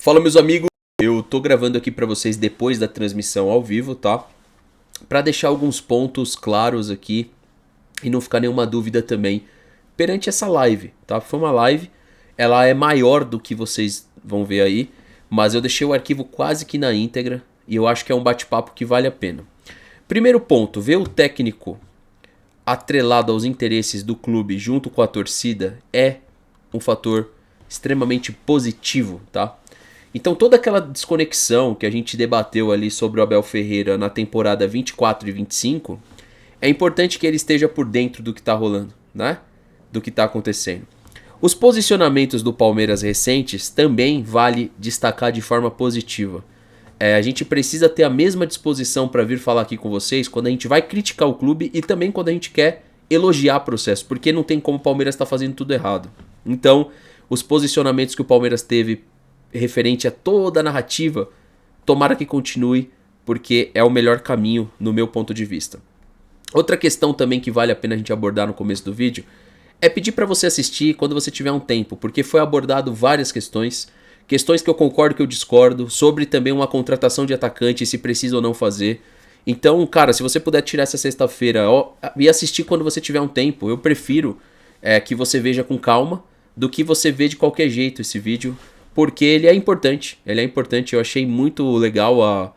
Fala, meus amigos, eu tô gravando aqui pra vocês depois da transmissão ao vivo, tá? Pra deixar alguns pontos claros aqui e não ficar nenhuma dúvida também perante essa live, tá? Foi uma live, ela é maior do que vocês vão ver aí, mas eu deixei o arquivo quase que na íntegra e eu acho que é um bate-papo que vale a pena. Primeiro ponto, ver o técnico atrelado aos interesses do clube junto com a torcida é um fator extremamente positivo, tá? Então toda aquela desconexão que a gente debateu ali sobre o Abel Ferreira na temporada 24 e 25, é importante que ele esteja por dentro do que está rolando, né? Do que está acontecendo. Os posicionamentos do Palmeiras recentes também vale destacar de forma positiva. A gente precisa ter a mesma disposição para vir falar aqui com vocês quando a gente vai criticar o clube e também quando a gente quer elogiar o processo, porque não tem como o Palmeiras estar fazendo tudo errado. Então, os posicionamentos que o Palmeiras teve referente a toda a narrativa, tomara que continue, porque é o melhor caminho no meu ponto de vista. Outra questão também que vale a pena a gente abordar no começo do vídeo é pedir para você assistir quando você tiver um tempo, porque foi abordado várias questões que eu concordo, que eu discordo, sobre também uma contratação de atacante, se precisa ou não fazer. Então, cara, se você puder tirar essa sexta-feira e assistir quando você tiver um tempo, eu prefiro que você veja com calma do que você ver de qualquer jeito esse vídeo, porque ele é importante. Ele é importante. Eu achei muito legal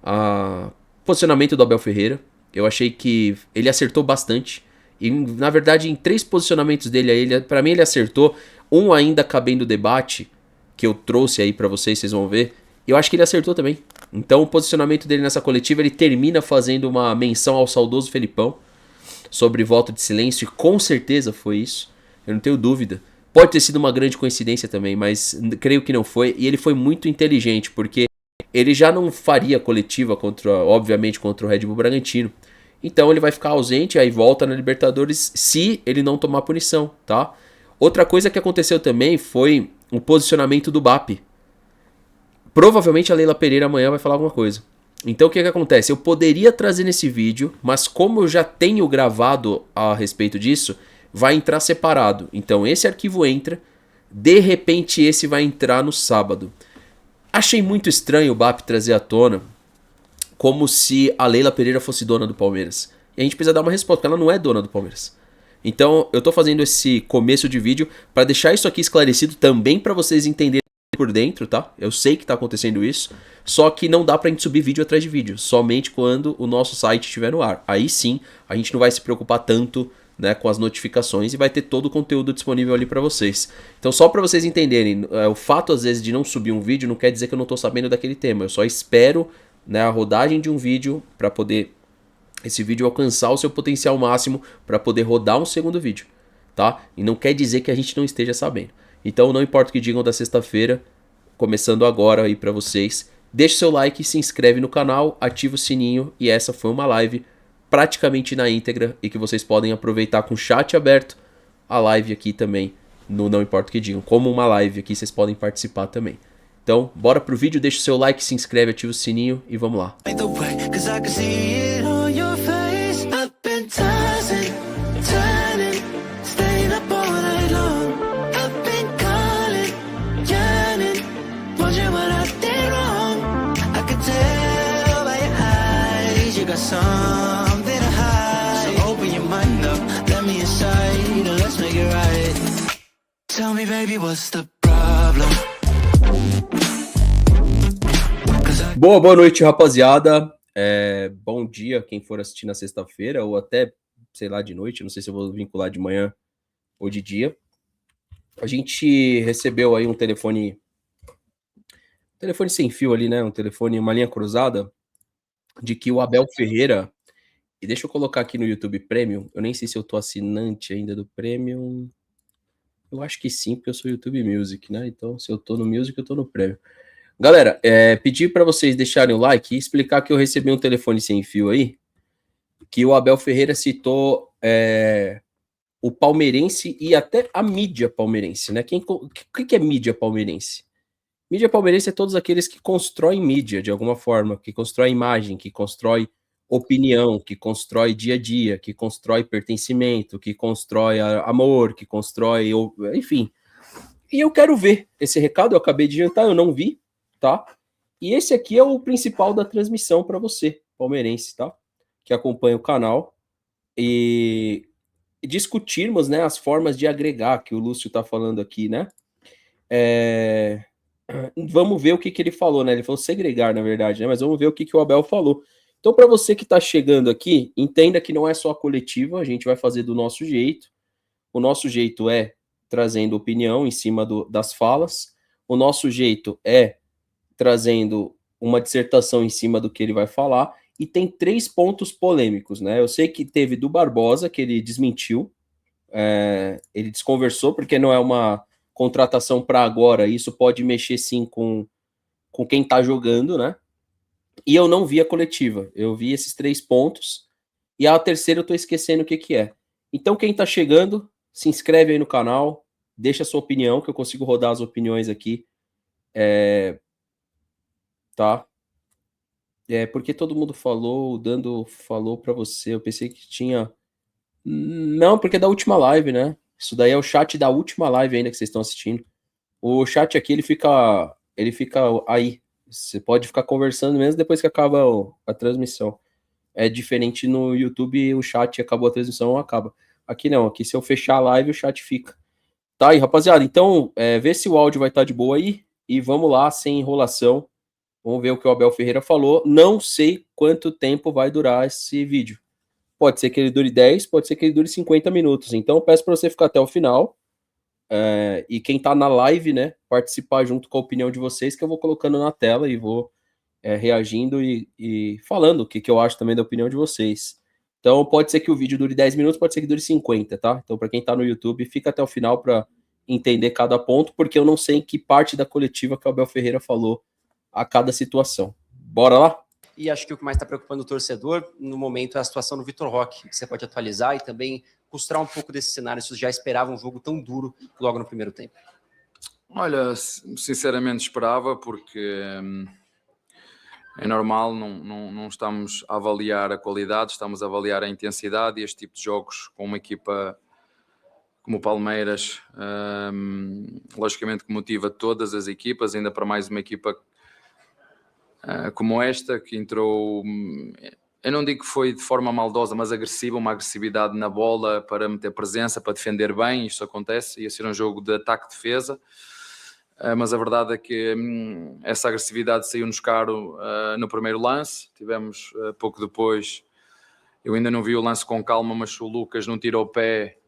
a posicionamento do Abel Ferreira. Eu achei que ele acertou bastante. E, na verdade, em 3 posicionamentos dele, para mim ele acertou. Um ainda cabendo debate, que eu trouxe aí pra vocês vão ver. Eu acho que ele acertou também. Então o posicionamento dele nessa coletiva, ele termina fazendo uma menção ao saudoso Felipão sobre voto de silêncio, e com certeza foi isso. Eu não tenho dúvida. Pode ter sido uma grande coincidência também, mas creio que não foi. E ele foi muito inteligente, porque ele já não faria coletiva obviamente, contra o Red Bull Bragantino. Então ele vai ficar ausente, aí volta na Libertadores se ele não tomar punição, tá? Outra coisa que aconteceu também foi o posicionamento do BAP. Provavelmente a Leila Pereira amanhã vai falar alguma coisa. Então o que acontece? Eu poderia trazer nesse vídeo, mas como eu já tenho gravado a respeito disso, vai entrar separado. Então esse arquivo entra, de repente esse vai entrar no sábado. Achei muito estranho o BAP trazer à tona como se a Leila Pereira fosse dona do Palmeiras. E a gente precisa dar uma resposta, porque ela não é dona do Palmeiras. Então eu tô fazendo esse começo de vídeo para deixar isso aqui esclarecido também para vocês entenderem por dentro, tá? Eu sei que tá acontecendo isso, só que não dá pra gente subir vídeo atrás de vídeo, somente quando o nosso site estiver no ar. Aí sim, a gente não vai se preocupar tanto, né, com as notificações e vai ter todo o conteúdo disponível ali pra vocês. Então só pra vocês entenderem, o fato às vezes de não subir um vídeo não quer dizer que eu não tô sabendo daquele tema, eu só espero, né, a rodagem de um vídeo pra poder esse vídeo alcançar o seu potencial máximo para poder rodar um segundo vídeo, tá? E não quer dizer que a gente não esteja sabendo. Então não importa o que digam da sexta-feira, começando agora aí para vocês, deixe seu like, se inscreve no canal, ativa o sininho, e essa foi uma live praticamente na íntegra e que vocês podem aproveitar com o chat aberto, a live aqui também no Não Importa o que digam, como uma live aqui vocês podem participar também. Então, bora pro vídeo, deixa o seu like, se inscreve, ativa o sininho e vamos lá. Something to hide, so open your mind up, let me inside, and let's make it right. Tell me baby, what's the problem? Boa noite, rapaziada. Bom dia quem for assistir na sexta-feira, ou até, sei lá, de noite, não sei se eu vou vincular de manhã ou de dia. A gente recebeu aí um telefone sem fio ali, né? Uma linha cruzada, de que o Abel Ferreira, e deixa eu colocar aqui no YouTube Premium, eu nem sei se eu tô assinante ainda do Premium, eu acho que sim, porque eu sou YouTube Music, né? Então, se eu tô no Music, eu tô no Premium. Galera, pedir para vocês deixarem o like e explicar que eu recebi um telefone sem fio aí, que o Abel Ferreira citou o palmeirense e até a mídia palmeirense, né? O que é mídia palmeirense? Mídia palmeirense é todos aqueles que constroem mídia de alguma forma, que constrói imagem, que constrói opinião, que constrói dia a dia, que constrói pertencimento, que constrói amor, que constrói, enfim. E eu quero ver esse recado, eu acabei de jantar, eu não vi, tá? E esse aqui é o principal da transmissão para você, palmeirense, tá? Que acompanha o canal. E discutirmos, né, as formas de agregar, que o Lúcio tá falando aqui, né? É, vamos ver o que ele falou, né? Ele falou segregar, na verdade, né? Mas vamos ver o que o Abel falou. Então, para você que está chegando aqui, entenda que não é só a coletiva, a gente vai fazer do nosso jeito. O nosso jeito é trazendo opinião em cima das falas. O nosso jeito é trazendo uma dissertação em cima do que ele vai falar. E tem 3 pontos polêmicos, né? Eu sei que teve do Barbosa, que ele desmentiu, ele desconversou, porque não é uma contratação para agora. Isso pode mexer sim com quem está jogando, né? E eu não vi a coletiva. Eu vi esses 3 pontos. E a terceira eu tô esquecendo o que é. Então, quem tá chegando, se inscreve aí no canal, deixa a sua opinião, que eu consigo rodar as opiniões aqui. Tá? Porque todo mundo falou, o Dando falou pra você. Eu pensei que tinha. Não, porque é da última live, né? Isso daí é o chat da última live ainda que vocês estão assistindo. O chat aqui, ele fica aí. Você pode ficar conversando mesmo depois que acaba a transmissão. É diferente no YouTube, o chat acabou a transmissão, acaba. Aqui não, aqui se eu fechar a live, o chat fica. Tá aí, rapaziada. Então, vê se o áudio vai estar de boa aí. E vamos lá, sem enrolação. Vamos ver o que o Abel Ferreira falou. Não sei quanto tempo vai durar esse vídeo. Pode ser que ele dure 10, pode ser que ele dure 50 minutos. Então, eu peço para você ficar até o final. E quem tá na live, né, participar junto com a opinião de vocês, que eu vou colocando na tela e vou reagindo e falando o que eu acho também da opinião de vocês. Então, pode ser que o vídeo dure 10 minutos, pode ser que dure 50, tá? Então, para quem tá no YouTube, fica até o final para entender cada ponto, porque eu não sei em que parte da coletiva que o Abel Ferreira falou a cada situação. Bora lá? E acho que o que mais está preocupando o torcedor no momento é a situação do Vitor Roque, que você pode atualizar e também costurar um pouco desse cenário, se você já esperava um jogo tão duro logo no primeiro tempo. Olha, sinceramente esperava, porque é normal, não estamos a avaliar a qualidade, estamos a avaliar a intensidade, e este tipo de jogos com uma equipa como o Palmeiras, logicamente que motiva todas as equipas, ainda para mais uma equipa como esta, que entrou, eu não digo que foi de forma maldosa, mas agressiva, uma agressividade na bola para meter presença, para defender bem. Isto acontece, ia ser um jogo de ataque-defesa, mas a verdade é que essa agressividade saiu-nos caro no primeiro lance. Tivemos pouco depois, eu ainda não vi o lance com calma, mas se o Lucas não tira o pé,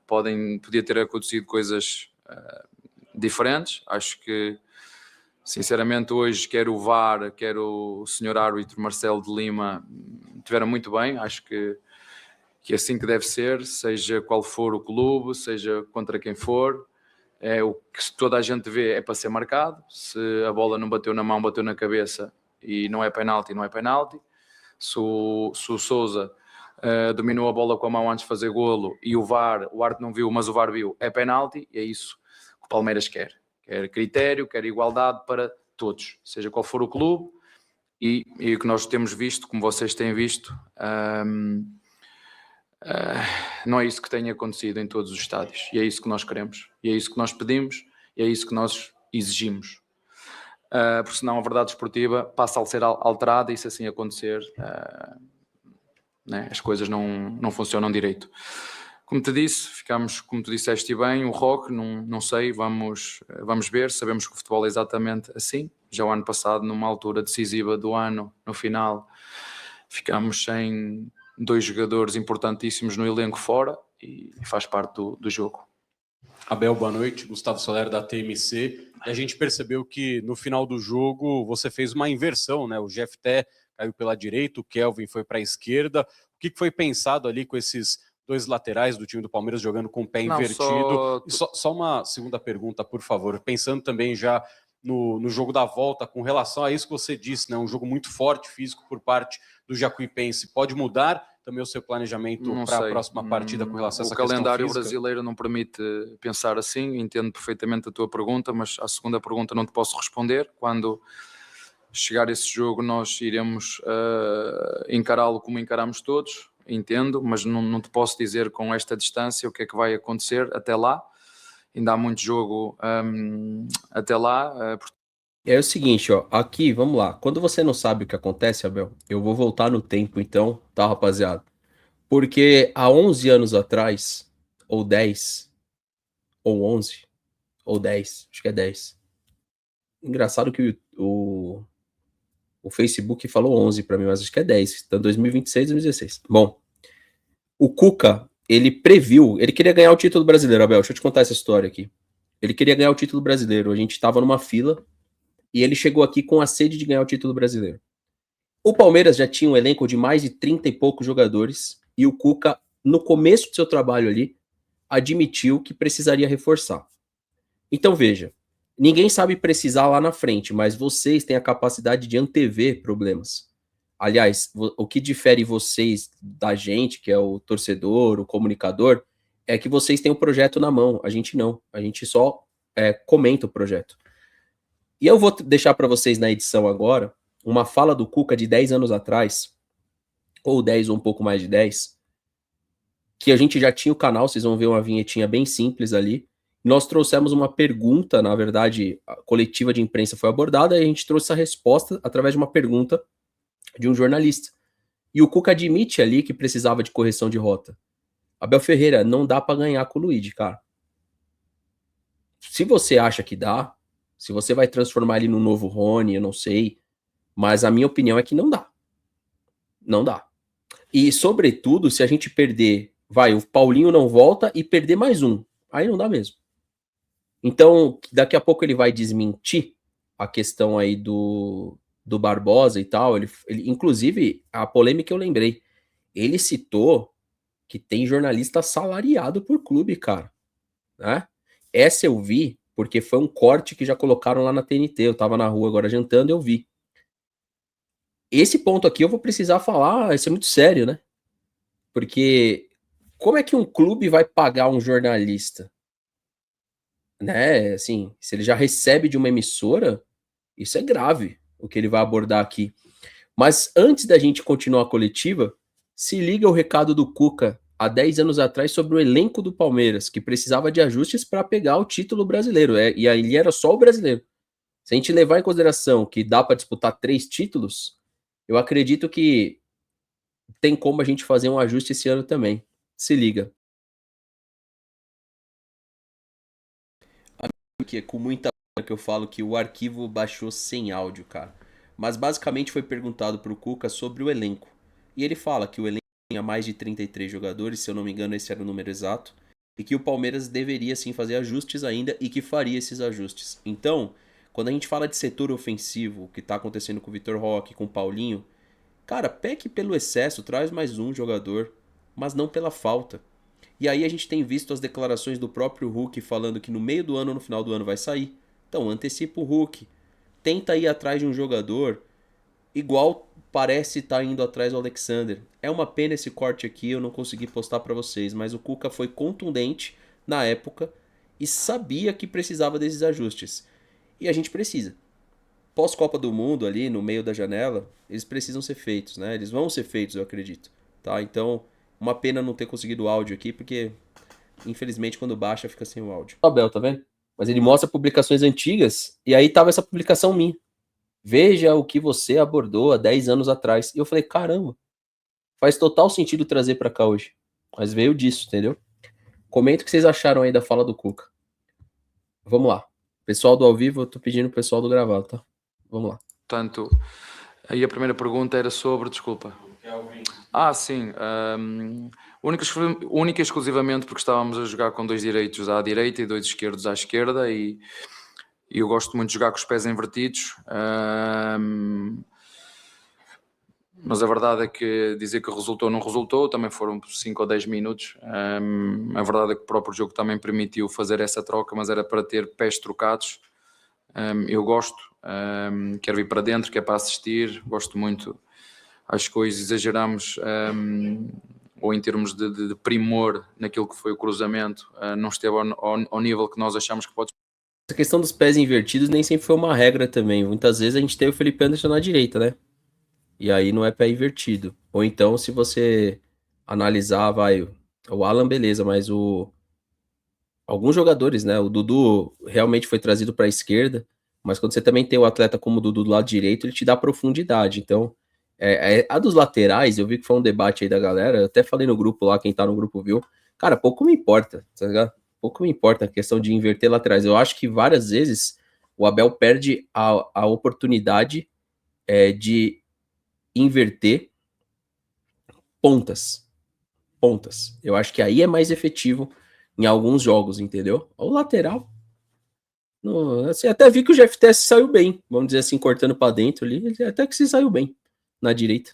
podia ter acontecido coisas diferentes. Acho que, sinceramente, hoje quer o VAR, quer o senhor árbitro Marcelo de Lima, tiveram muito bem. Acho que é assim que deve ser, seja qual for o clube, seja contra quem for. O que toda a gente vê é para ser marcado. Se a bola não bateu na mão, bateu na cabeça e não é penalti, não é penalti. Se o Sousa dominou a bola com a mão antes de fazer golo e o árbitro não viu, mas o VAR viu, é penalti. E é isso que o Palmeiras quer. Quer critério, quer igualdade para todos, seja qual for o clube, e o que nós temos visto, como vocês têm visto, não é isso que tem acontecido em todos os estádios, e é isso que nós queremos, e é isso que nós pedimos, e é isso que nós exigimos, porque senão a verdade esportiva passa a ser alterada, e se assim acontecer, né, as coisas não funcionam direito. Como te disse, ficámos, como tu disseste bem, o Roque, não sei, vamos ver, sabemos que o futebol é exatamente assim. Já o ano passado, numa altura decisiva do ano, no final, ficámos sem 2 jogadores importantíssimos no elenco fora, e faz parte do jogo. Abel, boa noite. Gustavo Soler, da TMC. E a gente percebeu que no final do jogo você fez uma inversão, né? O Jefté caiu pela direita, o Kelvin foi para a esquerda. O que foi pensado ali com esses 2 laterais do time do Palmeiras jogando com o pé invertido? Só uma segunda pergunta, por favor. Pensando também já no jogo da volta, com relação a isso que você disse, né? Um jogo muito forte, físico, por parte do Jacuipense. Pode mudar também o seu planejamento para a próxima partida com relação a essa questão física? O calendário brasileiro não permite pensar assim. Entendo perfeitamente a tua pergunta, mas a segunda pergunta não te posso responder. Quando chegar esse jogo, nós iremos encará-lo como encaramos todos. Entendo, mas não te posso dizer com esta distância o que é que vai acontecer até lá. ainda há muito jogo até lá. É o seguinte, ó, aqui, vamos lá. Quando você não sabe o que acontece, Abel, eu vou voltar no tempo então, tá, rapaziada? Porque há 11 anos atrás, ou 10, ou 11, ou 10, acho que é 10. Engraçado que o Facebook falou 11 pra mim, mas acho que é 10. Então 2026, 2016. Bom, o Cuca, ele previu, ele queria ganhar o título brasileiro, Abel, deixa eu te contar essa história aqui. Ele queria ganhar o título brasileiro, a gente tava numa fila e ele chegou aqui com a sede de ganhar o título brasileiro. O Palmeiras já tinha um elenco de mais de 30 e poucos jogadores e o Cuca, no começo do seu trabalho ali, admitiu que precisaria reforçar. Então veja, ninguém sabe precisar lá na frente, mas vocês têm a capacidade de antever problemas. Aliás, o que difere vocês da gente, que é o torcedor, o comunicador, é que vocês têm o projeto na mão, a gente não. A gente só comenta o projeto. E eu vou deixar para vocês na edição agora uma fala do Cuca de 10 anos atrás, ou 10 ou um pouco mais de 10, que a gente já tinha o canal, vocês vão ver uma vinhetinha bem simples ali. Nós trouxemos uma pergunta, na verdade, a coletiva de imprensa foi abordada e a gente trouxe a resposta através de uma pergunta de um jornalista. E o Cuca admite ali que precisava de correção de rota. Abel Ferreira, não dá para ganhar com o Luigi, cara. Se você acha que dá, se você vai transformar ele num novo Rony, eu não sei, mas a minha opinião é que não dá. Não dá. E, sobretudo, se a gente perder, o Paulinho não volta e perder mais um. Aí não dá mesmo. Então, daqui a pouco ele vai desmentir a questão aí do Barbosa e tal. Ele, inclusive, a polêmica eu lembrei. Ele citou que tem jornalista salariado por clube, cara. Né? Essa eu vi, porque foi um corte que já colocaram lá na TNT. Eu tava na rua agora jantando e eu vi. Esse ponto aqui eu vou precisar falar, isso é muito sério, né? Porque como é que um clube vai pagar um jornalista? Né? Assim, se ele já recebe de uma emissora, isso é grave, o que ele vai abordar aqui. Mas antes da gente continuar a coletiva, se liga o recado do Cuca há 10 anos atrás sobre o elenco do Palmeiras, que precisava de ajustes para pegar o título brasileiro. E aí era só o brasileiro. Se a gente levar em consideração que dá para disputar 3 títulos, eu acredito que tem como a gente fazer um ajuste esse ano também. Se liga. Porque com muita que eu falo que o arquivo baixou sem áudio, cara. Mas basicamente foi perguntado pro Cuca sobre o elenco. E ele fala que o elenco tinha mais de 33 jogadores, se eu não me engano esse era o número exato, e que o Palmeiras deveria sim fazer ajustes ainda e que faria esses ajustes. Então, quando a gente fala de setor ofensivo, o que tá acontecendo com o Vitor Roque, com o Paulinho, cara, peque pelo excesso, traz mais um jogador, mas não pela falta. E aí a gente tem visto as declarações do próprio Hulk falando que no meio do ano ou no final do ano vai sair. Então antecipa o Hulk. Tenta ir atrás de um jogador igual parece estar indo atrás do Alexander. É uma pena esse corte aqui, eu não consegui postar para vocês, mas o Cuca foi contundente na época e sabia que precisava desses ajustes. E a gente precisa. Pós-Copa do Mundo ali, no meio da janela, eles precisam ser feitos, né? Eles vão ser feitos, eu acredito. Tá? Então, uma pena não ter conseguido o áudio aqui, porque infelizmente quando baixa fica sem o áudio. Abel, tá vendo? Mas ele mostra publicações antigas e aí tava essa publicação minha. Veja o que você abordou há 10 anos atrás. E eu falei, caramba, faz total sentido trazer pra cá hoje. Mas veio disso, entendeu? Comenta o que vocês acharam aí da fala do Cuca. Vamos lá. Pessoal do ao vivo, eu tô pedindo pro pessoal do gravado, tá? Vamos lá. Portanto, aí a primeira pergunta era sobre, desculpa. Sim. Única e exclusivamente porque estávamos a jogar com 2 direitos à direita e 2 esquerdos à esquerda e eu gosto muito de jogar com os pés invertidos. Mas a verdade é que dizer que resultou não resultou, também foram 5 ou 10 minutos. A verdade é que o próprio jogo também permitiu fazer essa troca, mas era para ter pés trocados. Eu gosto, quero vir para dentro, quero para assistir, gosto muito. Acho que hoje exageramos, ou em termos de primor naquilo que foi o cruzamento, não esteve ao nível que nós achamos que pode. Essa questão dos pés invertidos nem sempre foi uma regra também. Muitas vezes a gente teve o Felipe Anderson na direita, né? E aí não é pé invertido. Ou então, se você analisar, o Alan, beleza, mas o alguns jogadores, né? O Dudu realmente foi trazido para a esquerda, mas quando você também tem o atleta como o Dudu do lado direito, ele te dá profundidade. Então, a dos laterais, eu vi que foi um debate aí da galera, eu até falei no grupo lá, quem tá no grupo viu. Cara, pouco me importa, tá ligado? Pouco me importa a questão de inverter laterais. Eu acho que várias vezes o Abel perde a oportunidade de inverter pontas. Pontas. Eu acho que aí é mais efetivo em alguns jogos, entendeu? O lateral. Não, assim, até vi que o GFTS saiu bem, vamos dizer assim, cortando para dentro ali, ele até que se saiu bem na direita.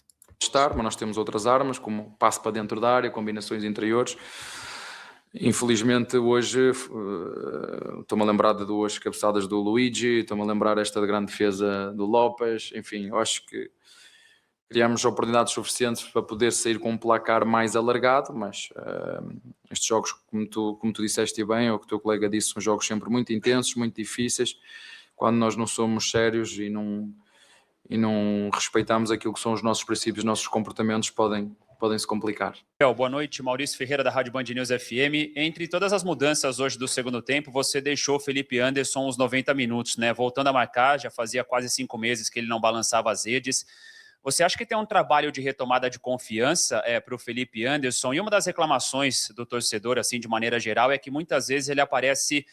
Mas nós temos outras armas, como passe para dentro da área, combinações interiores. Infelizmente hoje estou-me a lembrar de duas cabeçadas do Luigi, estou-me a lembrar esta de grande defesa do Lopes, enfim, eu acho que criamos oportunidades suficientes para poder sair com um placar mais alargado, mas estes jogos, como tu disseste bem, ou que o teu colega disse, são jogos sempre muito intensos, muito difíceis, quando nós não somos sérios e não respeitamos aquilo que são os nossos princípios, os nossos comportamentos podem se complicar. Boa noite, Maurício Ferreira da Rádio Band News FM. Entre todas as mudanças hoje do segundo tempo, você deixou o Felipe Anderson uns 90 minutos, né? Voltando a marcar, já fazia quase 5 meses que ele não balançava as redes. Você acha que tem um trabalho de retomada de confiança para o Felipe Anderson? E uma das reclamações do torcedor, assim, de maneira geral, é que muitas vezes ele aparece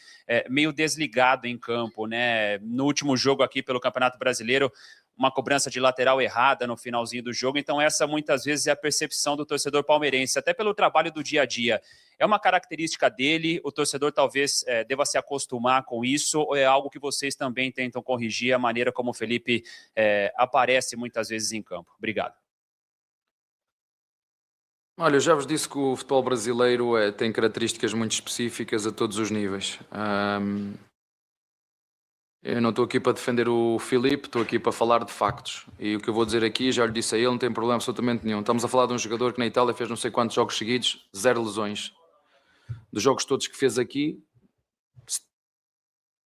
meio desligado em campo, né? No último jogo aqui pelo Campeonato Brasileiro, uma cobrança de lateral errada no finalzinho do jogo. Então essa muitas vezes é a percepção do torcedor palmeirense, até pelo trabalho do dia a dia. É uma característica dele, o torcedor talvez deva se acostumar com isso, ou é algo que vocês também tentam corrigir a maneira como o Felipe aparece muitas vezes em campo? Obrigado. Olha, eu já vos disse que o futebol brasileiro tem características muito específicas a todos os níveis. Eu não estou aqui para defender o Filipe, estou aqui para falar de factos. E o que eu vou dizer aqui, já lhe disse a ele, não tem problema absolutamente nenhum. Estamos a falar de um jogador que na Itália fez não sei quantos jogos seguidos, 0 lesões. Dos jogos todos que fez aqui,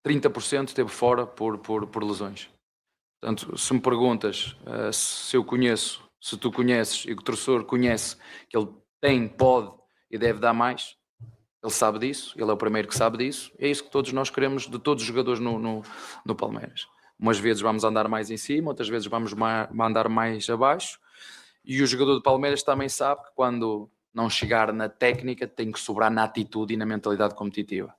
30% esteve fora por lesões. Portanto, se me perguntas se eu conheço, se tu conheces e que o torcedor conhece que ele tem, pode e deve dar mais, ele sabe disso, ele é o primeiro que sabe disso. É isso que todos nós queremos de todos os jogadores no Palmeiras. Umas vezes vamos andar mais em cima, outras vezes vamos andar mais abaixo. E o jogador do Palmeiras também sabe que quando não chegar na técnica tem que sobrar na atitude e na mentalidade competitiva.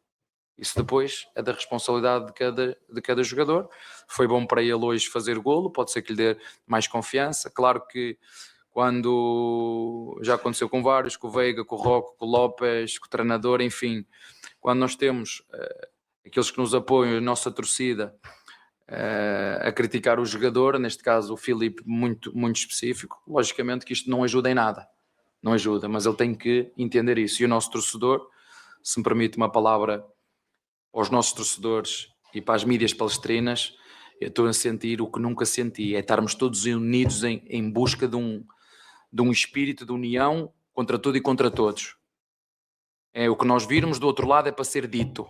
Isso depois é da responsabilidade de cada jogador. Foi bom para ele hoje fazer golo, pode ser que lhe dê mais confiança. Claro que quando já aconteceu com vários, com o Veiga, com o Rocco, com o Lopes, com o treinador, enfim, quando nós temos aqueles que nos apoiam, a nossa torcida, a criticar o jogador, neste caso o Filipe muito, muito específico, logicamente que isto não ajuda em nada, não ajuda, mas ele tem que entender isso. E o nosso torcedor, se me permite uma palavra aos nossos torcedores e para as mídias palestrinas, eu estou a sentir o que nunca senti, é estarmos todos unidos em busca de um espírito de união contra tudo e contra todos. É o que nós virmos do outro lado é para ser dito.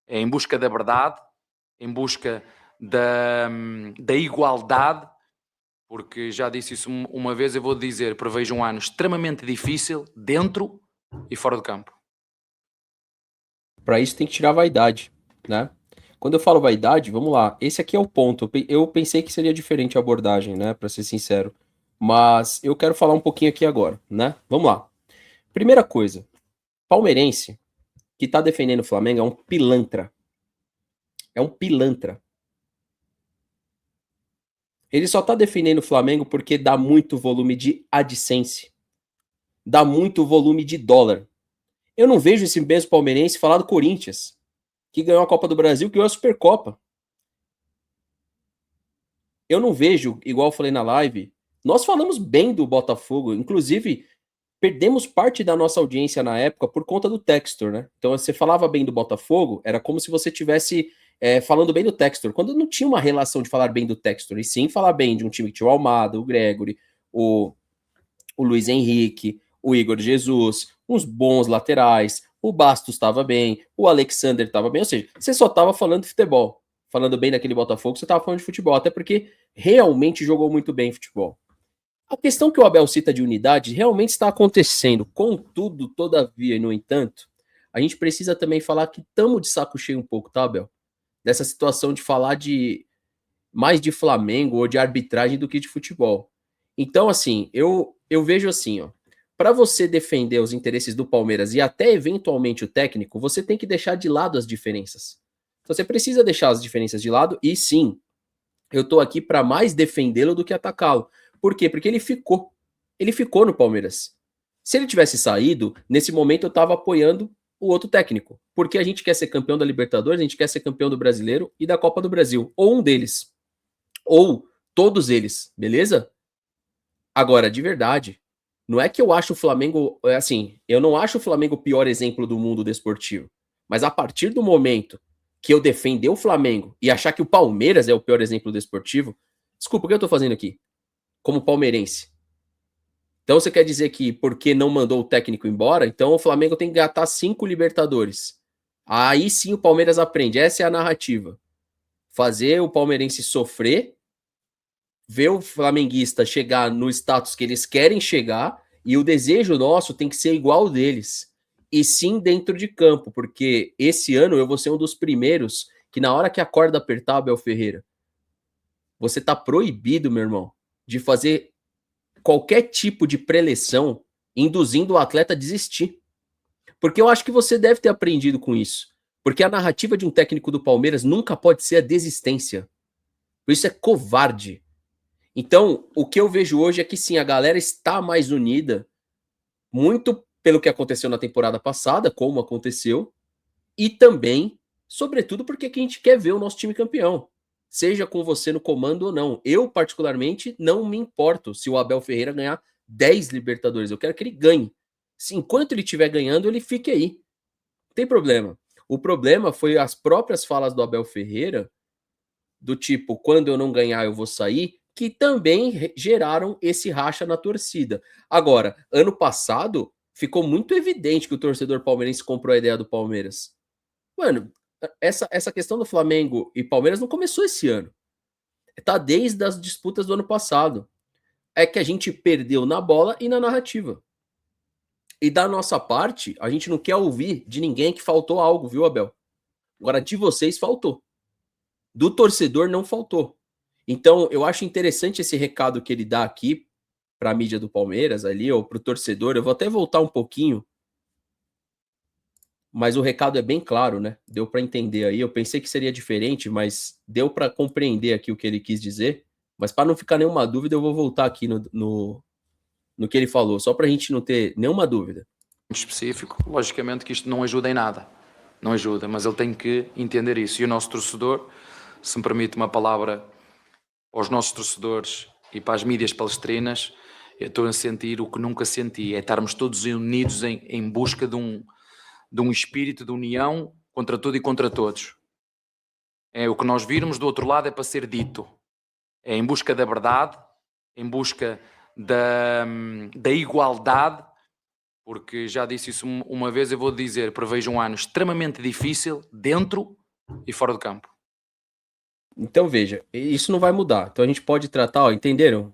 É em busca da verdade, em busca da igualdade, porque já disse isso uma vez, eu vou dizer, prevejo um ano extremamente difícil dentro e fora do campo. Para isso tem que tirar a vaidade, né? Quando eu falo vaidade, vamos lá, esse aqui é o ponto. Eu pensei que seria diferente a abordagem, né, para ser sincero. Mas eu quero falar um pouquinho aqui agora, né? Vamos lá. Primeira coisa, palmeirense que tá defendendo o Flamengo é um pilantra. É um pilantra. Ele só tá defendendo o Flamengo porque dá muito volume de AdSense. Dá muito volume de dólar. Eu não vejo esse mesmo palmeirense falar do Corinthians, que ganhou a Copa do Brasil, que ganhou a Supercopa. Eu não vejo, igual eu falei na live, nós falamos bem do Botafogo, inclusive perdemos parte da nossa audiência na época por conta do Textor, né? Então você falava bem do Botafogo, era como se você tivesse falando bem do Textor, quando não tinha uma relação de falar bem do Textor, e sim falar bem de um time que tinha o Almada, o Gregory, o Luiz Henrique, o Igor Jesus, uns bons laterais, o Bastos estava bem, o Alexander estava bem, ou seja, você só estava falando de futebol, falando bem daquele Botafogo, você estava falando de futebol, até porque realmente jogou muito bem futebol. A questão que o Abel cita de unidade realmente está acontecendo, contudo, todavia e no entanto, a gente precisa também falar que estamos de saco cheio um pouco, tá, Abel? Dessa situação de falar mais de Flamengo ou de arbitragem do que de futebol. Então, assim, eu vejo assim, ó, para você defender os interesses do Palmeiras e até eventualmente o técnico, você tem que deixar de lado as diferenças. Então, você precisa deixar as diferenças de lado e sim, eu tô aqui para mais defendê-lo do que atacá-lo. Por quê? Porque ele ficou no Palmeiras. Se ele tivesse saído, nesse momento eu tava apoiando o outro técnico, porque a gente quer ser campeão da Libertadores, a gente quer ser campeão do Brasileiro e da Copa do Brasil, ou um deles, ou todos eles, beleza? Agora, de verdade, não é que eu acho o Flamengo, assim, eu não acho o Flamengo o pior exemplo do mundo desportivo, mas a partir do momento que eu defender o Flamengo e achar que o Palmeiras é o pior exemplo desportivo, desculpa, o que eu tô fazendo aqui? Como palmeirense. Então você quer dizer que porque não mandou o técnico embora, então o Flamengo tem que gastar 5 Libertadores. Aí sim o Palmeiras aprende, essa é a narrativa. Fazer o palmeirense sofrer, ver o flamenguista chegar no status que eles querem chegar, e o desejo nosso tem que ser igual ao deles. E sim dentro de campo, porque esse ano eu vou ser um dos primeiros que na hora que a corda apertar, Abel Ferreira, você tá proibido, meu irmão, de fazer qualquer tipo de preleção induzindo o atleta a desistir. Porque eu acho que você deve ter aprendido com isso. Porque a narrativa de um técnico do Palmeiras nunca pode ser a desistência. Isso é covarde. Então, o que eu vejo hoje é que sim, a galera está mais unida, muito pelo que aconteceu na temporada passada, como aconteceu, e também, sobretudo, porque a gente quer ver o nosso time campeão. Seja com você no comando ou não. Eu, particularmente, não me importo se o Abel Ferreira ganhar 10 Libertadores. Eu quero que ele ganhe. Se enquanto ele estiver ganhando, ele fique aí. Não tem problema. O problema foi as próprias falas do Abel Ferreira, do tipo, quando eu não ganhar, eu vou sair, que também geraram esse racha na torcida. Agora, ano passado, ficou muito evidente que o torcedor palmeirense comprou a ideia do Palmeiras. Mano, essa questão do Flamengo e Palmeiras não começou esse ano. Tá desde as disputas do ano passado. É que a gente perdeu na bola e na narrativa. E da nossa parte, a gente não quer ouvir de ninguém que faltou algo, viu, Abel? Agora, de vocês faltou. Do torcedor não faltou. Então, eu acho interessante esse recado que ele dá aqui para a mídia do Palmeiras ali, ou para o torcedor. Eu vou até voltar um pouquinho, mas o recado é bem claro, né? Deu para entender aí. Eu pensei que seria diferente, mas deu para compreender aqui o que ele quis dizer. Mas para não ficar nenhuma dúvida, eu vou voltar aqui no que ele falou, só para a gente não ter nenhuma dúvida. Específico, logicamente que isto não ajuda em nada. Não ajuda, mas ele tem que entender isso. E o nosso torcedor, se me permite uma palavra aos nossos torcedores e para as mídias palestrinas, eu estou a sentir o que nunca senti, é estarmos todos unidos em busca de um espírito de união contra tudo e contra todos. É o que nós virmos do outro lado é para ser dito. É em busca da verdade, em busca da igualdade, porque já disse isso uma vez, eu vou dizer, prevejo um ano extremamente difícil dentro e fora do campo. Então veja, isso não vai mudar. Então a gente pode tratar, ó, entenderam?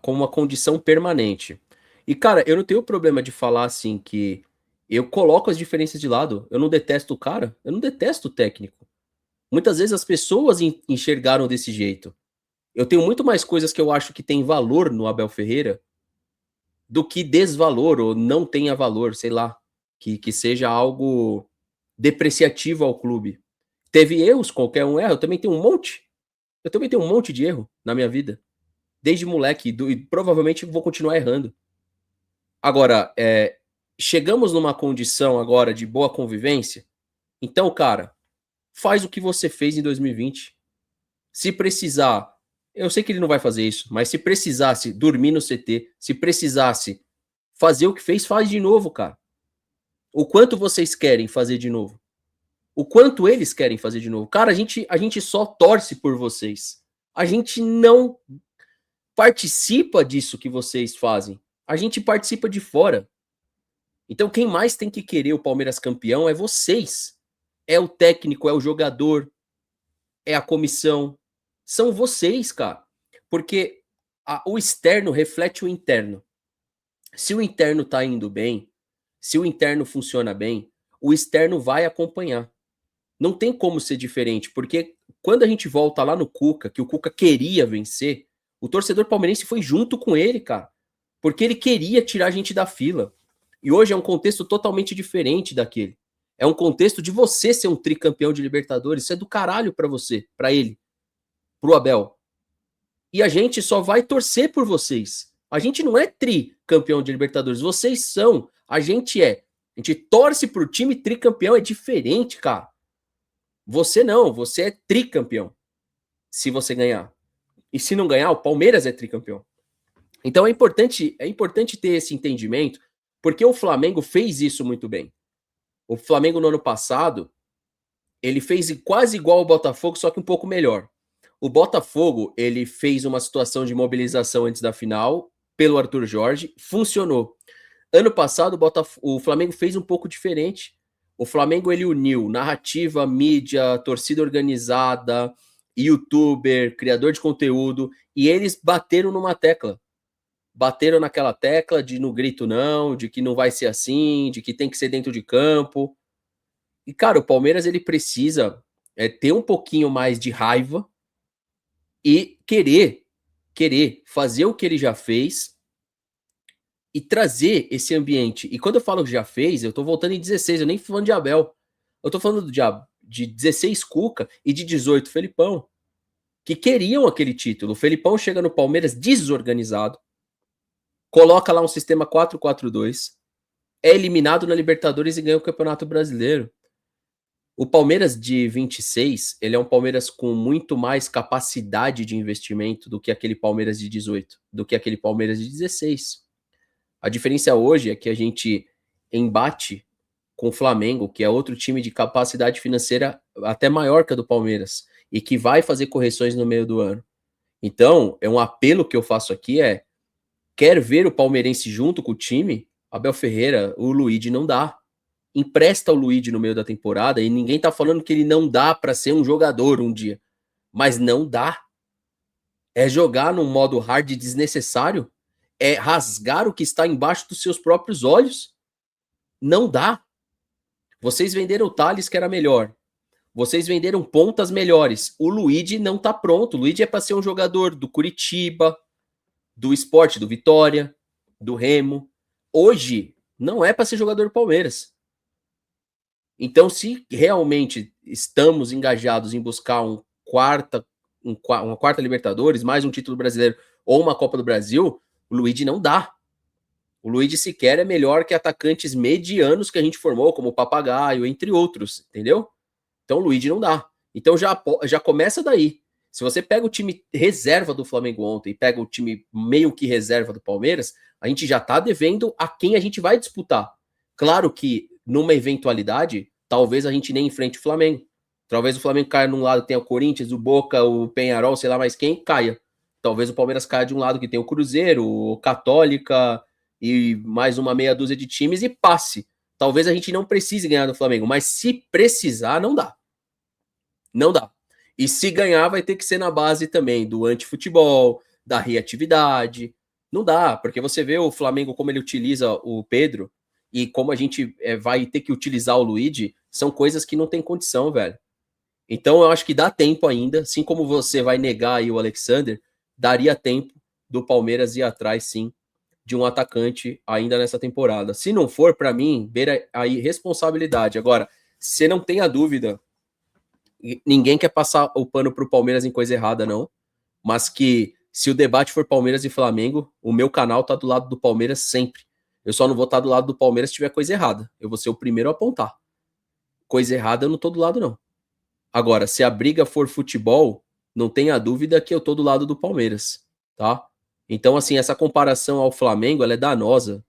Como uma condição permanente. E cara, eu não tenho problema de falar assim que eu coloco as diferenças de lado. Eu não detesto o cara, eu não detesto o técnico. Muitas vezes as pessoas enxergaram desse jeito. Eu tenho muito mais coisas que eu acho que tem valor no Abel Ferreira do que desvalor ou não tenha valor, sei lá, que seja algo depreciativo ao clube. Teve erros, qualquer um erra, eu também tenho um monte. Eu também tenho um monte de erro na minha vida. Desde moleque, e provavelmente vou continuar errando. Agora, chegamos numa condição agora de boa convivência, então, cara, faz o que você fez em 2020. Se precisar, eu sei que ele não vai fazer isso, mas se precisasse dormir no CT, se precisasse fazer o que fez, faz de novo, cara. O quanto vocês querem fazer de novo? O quanto eles querem fazer de novo? Cara, a gente só torce por vocês. A gente não participa disso que vocês fazem. A gente participa de fora. Então quem mais tem que querer o Palmeiras campeão é vocês. É o técnico, é o jogador, é a comissão. São vocês, cara. Porque o externo reflete o interno. Se o interno tá indo bem, se o interno funciona bem, o externo vai acompanhar. Não tem como ser diferente, porque quando a gente volta lá no Cuca, que o Cuca queria vencer, o torcedor palmeirense foi junto com ele, cara, porque ele queria tirar a gente da fila. E hoje é um contexto totalmente diferente daquele. É um contexto de você ser um tricampeão de Libertadores. Isso é do caralho pra você, pra ele, pro Abel. E a gente só vai torcer por vocês. A gente não é tricampeão de Libertadores. Vocês são. A gente é. A gente torce pro time tricampeão. É diferente, cara. Você não. Você é tricampeão. Se você ganhar. E se não ganhar, o Palmeiras é tricampeão. Então é importante ter esse entendimento, porque o Flamengo fez isso muito bem. O Flamengo no ano passado, ele fez quase igual ao Botafogo, só que um pouco melhor. O Botafogo, ele fez uma situação de mobilização antes da final, pelo Arthur Jorge, funcionou. Ano passado, o Flamengo fez um pouco diferente. O Flamengo, ele uniu narrativa, mídia, torcida organizada, youtuber, criador de conteúdo, e eles bateram numa tecla. Bateram naquela tecla de no grito não, de que não vai ser assim, de que tem que ser dentro de campo. E, cara, o Palmeiras, ele precisa ter um pouquinho mais de raiva e querer fazer o que ele já fez e trazer esse ambiente. E quando eu falo que já fez, eu tô voltando em 16, eu nem falando de Abel. Eu tô falando de 16 Cuca e de 18 Felipão, que queriam aquele título. O Felipão chega no Palmeiras desorganizado, coloca lá um sistema 4-4-2, é eliminado na Libertadores e ganha o Campeonato Brasileiro. O Palmeiras de 26, ele é um Palmeiras com muito mais capacidade de investimento do que aquele Palmeiras de 18, do que aquele Palmeiras de 16. A diferença hoje é que a gente embate com o Flamengo, que é outro time de capacidade financeira até maior que a do Palmeiras, e que vai fazer correções no meio do ano. Então, é um apelo que eu faço aqui quer ver o palmeirense junto com o time? Abel Ferreira, o Luigi não dá. Empresta o Luigi no meio da temporada e ninguém tá falando que ele não dá para ser um jogador um dia. Mas não dá. É jogar num modo hard desnecessário. É rasgar o que está embaixo dos seus próprios olhos. Não dá. Vocês venderam o Thales, que era melhor. Vocês venderam pontas melhores. O Luigi não tá pronto. O Luigi é para ser um jogador do Curitiba, do Sport, do Vitória, do Remo. Hoje, não é para ser jogador do Palmeiras. Então, se realmente estamos engajados em buscar uma quarta Libertadores, mais um título brasileiro ou uma Copa do Brasil, o Luigi não dá. O Luigi sequer é melhor que atacantes medianos que a gente formou, como o Papagaio, entre outros, entendeu? Então, o Luigi não dá. Então, já começa daí. Se você pega o time reserva do Flamengo ontem e pega o time meio que reserva do Palmeiras, a gente já tá devendo a quem a gente vai disputar. Claro que, numa eventualidade, talvez a gente nem enfrente o Flamengo. Talvez o Flamengo caia num lado, tenha o Corinthians, o Boca, o Peñarol, sei lá mais quem, caia. Talvez o Palmeiras caia de um lado que tem o Cruzeiro, o Católica e mais uma meia dúzia de times e passe. Talvez a gente não precise ganhar do Flamengo, mas se precisar, não dá. Não dá. E se ganhar, vai ter que ser na base também do antifutebol, da reatividade. Não dá, porque você vê o Flamengo como ele utiliza o Pedro e como a gente vai ter que utilizar o Luigi, são coisas que não tem condição, velho. Então eu acho que dá tempo ainda, assim como você vai negar aí o Alexander, daria tempo do Palmeiras ir atrás, sim, de um atacante ainda nessa temporada. Se não for, para mim, beira a irresponsabilidade. Agora, você não tenha dúvida, ninguém quer passar o pano pro Palmeiras em coisa errada, não, mas que se o debate for Palmeiras e Flamengo, o meu canal tá do lado do Palmeiras sempre. Eu só não vou estar do lado do Palmeiras se tiver coisa errada. Eu vou ser o primeiro a apontar. Coisa errada eu não tô do lado, não. Agora, se a briga for futebol, não tenha dúvida que eu tô do lado do Palmeiras, tá? Então, assim, essa comparação ao Flamengo, ela é danosa.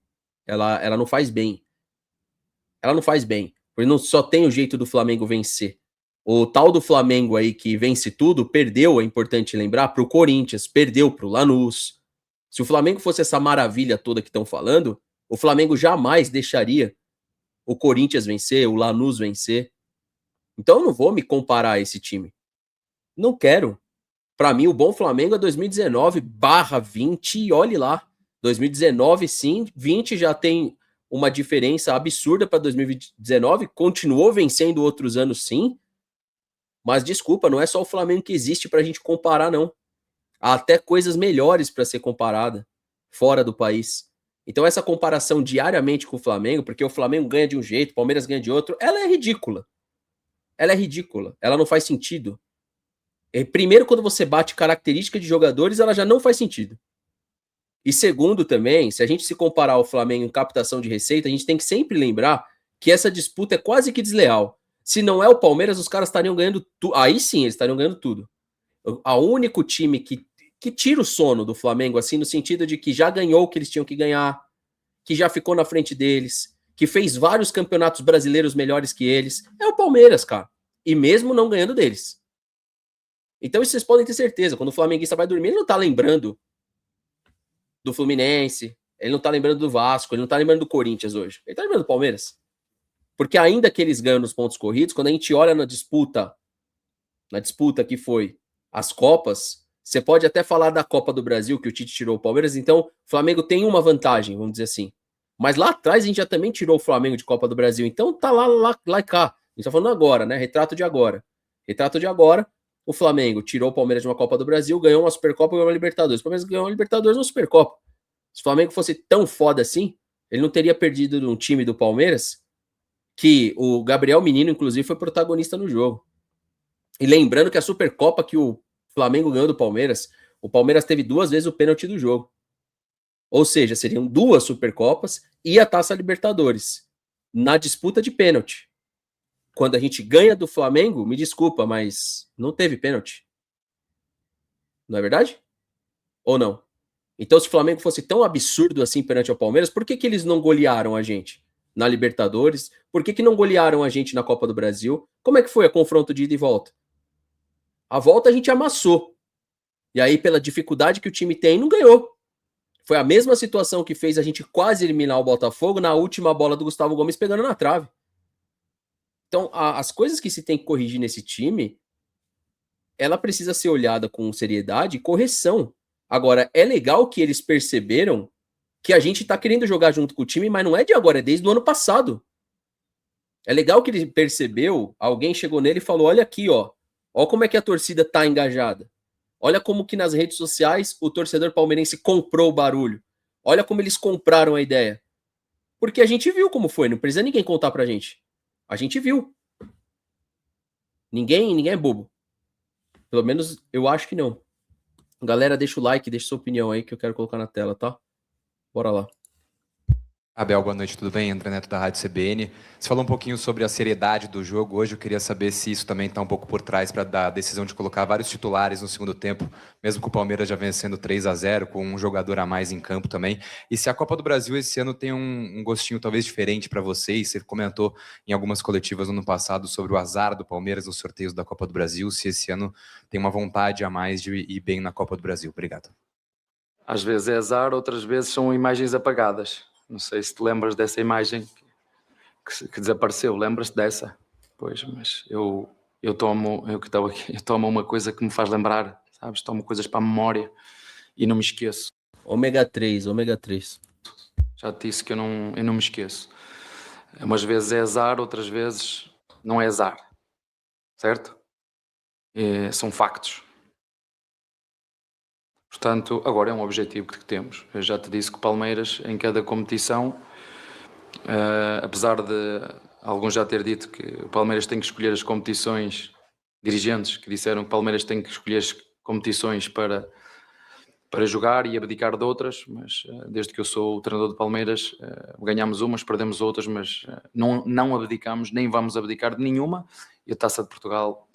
Ela não faz bem. Ela não faz bem. Porque não só tem o jeito do Flamengo vencer. O tal do Flamengo aí que vence tudo, perdeu, é importante lembrar, pro Corinthians, perdeu pro Lanús. Se o Flamengo fosse essa maravilha toda que estão falando, o Flamengo jamais deixaria o Corinthians vencer, o Lanús vencer. Então eu não vou me comparar a esse time. Não quero. Para mim, o bom Flamengo é 2019/20 e olhe lá. 2019, sim, 20 já tem uma diferença absurda para 2019, continuou vencendo outros anos sim, mas desculpa, não é só o Flamengo que existe para a gente comparar, não. Há até coisas melhores para ser comparada fora do país. Então essa comparação diariamente com o Flamengo, porque o Flamengo ganha de um jeito, o Palmeiras ganha de outro, ela é ridícula. Ela é ridícula, ela não faz sentido. Primeiro, quando você bate característica de jogadores, ela já não faz sentido. E segundo também, se a gente se comparar ao Flamengo em captação de receita, a gente tem que sempre lembrar que essa disputa é quase que desleal. Se não é o Palmeiras, os caras estariam ganhando tudo. Aí sim, eles estariam ganhando tudo. O único time que tira o sono do Flamengo, assim, no sentido de que já ganhou o que eles tinham que ganhar, que já ficou na frente deles, que fez vários campeonatos brasileiros melhores que eles, é o Palmeiras, cara. E mesmo não ganhando deles. Então vocês podem ter certeza, quando o flamenguista vai dormir, ele não tá lembrando do Fluminense, ele não tá lembrando do Vasco, ele não tá lembrando do Corinthians hoje. Ele tá lembrando do Palmeiras. Porque ainda que eles ganham nos pontos corridos, quando a gente olha na disputa que foi as Copas, você pode até falar da Copa do Brasil, que o Tite tirou o Palmeiras, então o Flamengo tem uma vantagem, vamos dizer assim. Mas lá atrás a gente já também tirou o Flamengo de Copa do Brasil, então tá lá e cá. A gente tá falando agora, né? Retrato de agora. Retrato de agora, o Flamengo tirou o Palmeiras de uma Copa do Brasil, ganhou uma Supercopa e ganhou uma Libertadores. O Palmeiras ganhou uma Libertadores e uma Supercopa. Se o Flamengo fosse tão foda assim, ele não teria perdido num time do Palmeiras, que o Gabriel Menino, inclusive, foi protagonista no jogo. E lembrando que a Supercopa que o Flamengo ganhou do Palmeiras, o Palmeiras teve 2 vezes o pênalti do jogo. Ou seja, seriam 2 Supercopas e a Taça Libertadores na disputa de pênalti. Quando a gente ganha do Flamengo, me desculpa, mas não teve pênalti. Não é verdade? Ou não? Então, se o Flamengo fosse tão absurdo assim perante ao Palmeiras, por que eles não golearam a gente na Libertadores? Por que não golearam a gente na Copa do Brasil? Como é que foi a confronto de ida e volta? A volta a gente amassou. E aí, pela dificuldade que o time tem, não ganhou. Foi a mesma situação que fez a gente quase eliminar o Botafogo na última bola do Gustavo Gomes pegando na trave. Então, as coisas que se tem que corrigir nesse time, ela precisa ser olhada com seriedade e correção. Agora, é legal que eles perceberam que a gente tá querendo jogar junto com o time, mas não é de agora, é desde o ano passado. É legal que ele percebeu, alguém chegou nele e falou, olha aqui, ó como é que a torcida tá engajada. Olha como que nas redes sociais o torcedor palmeirense comprou o barulho. Olha como eles compraram a ideia. Porque a gente viu como foi, não precisa ninguém contar pra gente. A gente viu. Ninguém é bobo. Pelo menos eu acho que não. Galera, deixa o like, deixa sua opinião aí que eu quero colocar na tela, tá? Bora lá. Abel, boa noite, tudo bem? André Neto da Rádio CBN. Você falou um pouquinho sobre a seriedade do jogo. Hoje eu queria saber se isso também está um pouco por trás para dar a decisão de colocar vários titulares no segundo tempo, mesmo com o Palmeiras já vencendo 3-0, com um jogador a mais em campo também. E se a Copa do Brasil esse ano tem um gostinho talvez diferente para vocês, você comentou em algumas coletivas no ano passado sobre o azar do Palmeiras nos sorteios da Copa do Brasil, se esse ano tem uma vontade a mais de ir bem na Copa do Brasil. Obrigado. Às vezes é azar, outras vezes são imagens apagadas. Não sei se te lembras dessa imagem que desapareceu. Lembras-te dessa? Pois, mas eu tomo uma coisa que me faz lembrar, sabes? Tomo coisas para a memória e não me esqueço. Ômega 3. Já te disse que eu não me esqueço. Umas vezes é azar, outras vezes não é azar. Certo? São factos. Portanto, agora é um objetivo que temos. Eu já te disse que o Palmeiras, em cada competição, apesar de alguns já ter dito que o Palmeiras tem que escolher as competições, dirigentes que disseram que o Palmeiras tem que escolher as competições para jogar e abdicar de outras, mas desde que eu sou o treinador do Palmeiras, ganhamos umas, perdemos outras, mas não abdicamos, nem vamos abdicar de nenhuma. E a Taça de Portugal...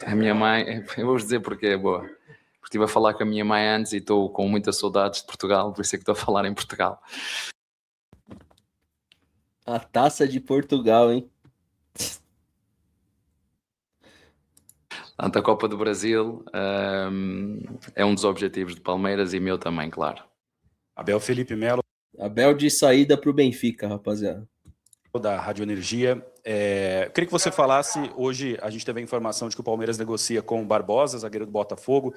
A minha mãe, eu vou dizer porque é boa, porque estive a falar com a minha mãe antes e estou com muitas saudades de Portugal, por isso é que estou a falar em Portugal. A Taça de Portugal, hein? Tanto a Copa do Brasil é um dos objetivos do Palmeiras e meu também, claro. Abel Felipe Melo. Abel de saída pro Benfica, rapaziada. Da Rádio Energia. Eu queria que você falasse, hoje a gente teve a informação de que o Palmeiras negocia com o Barbosa, zagueiro do Botafogo,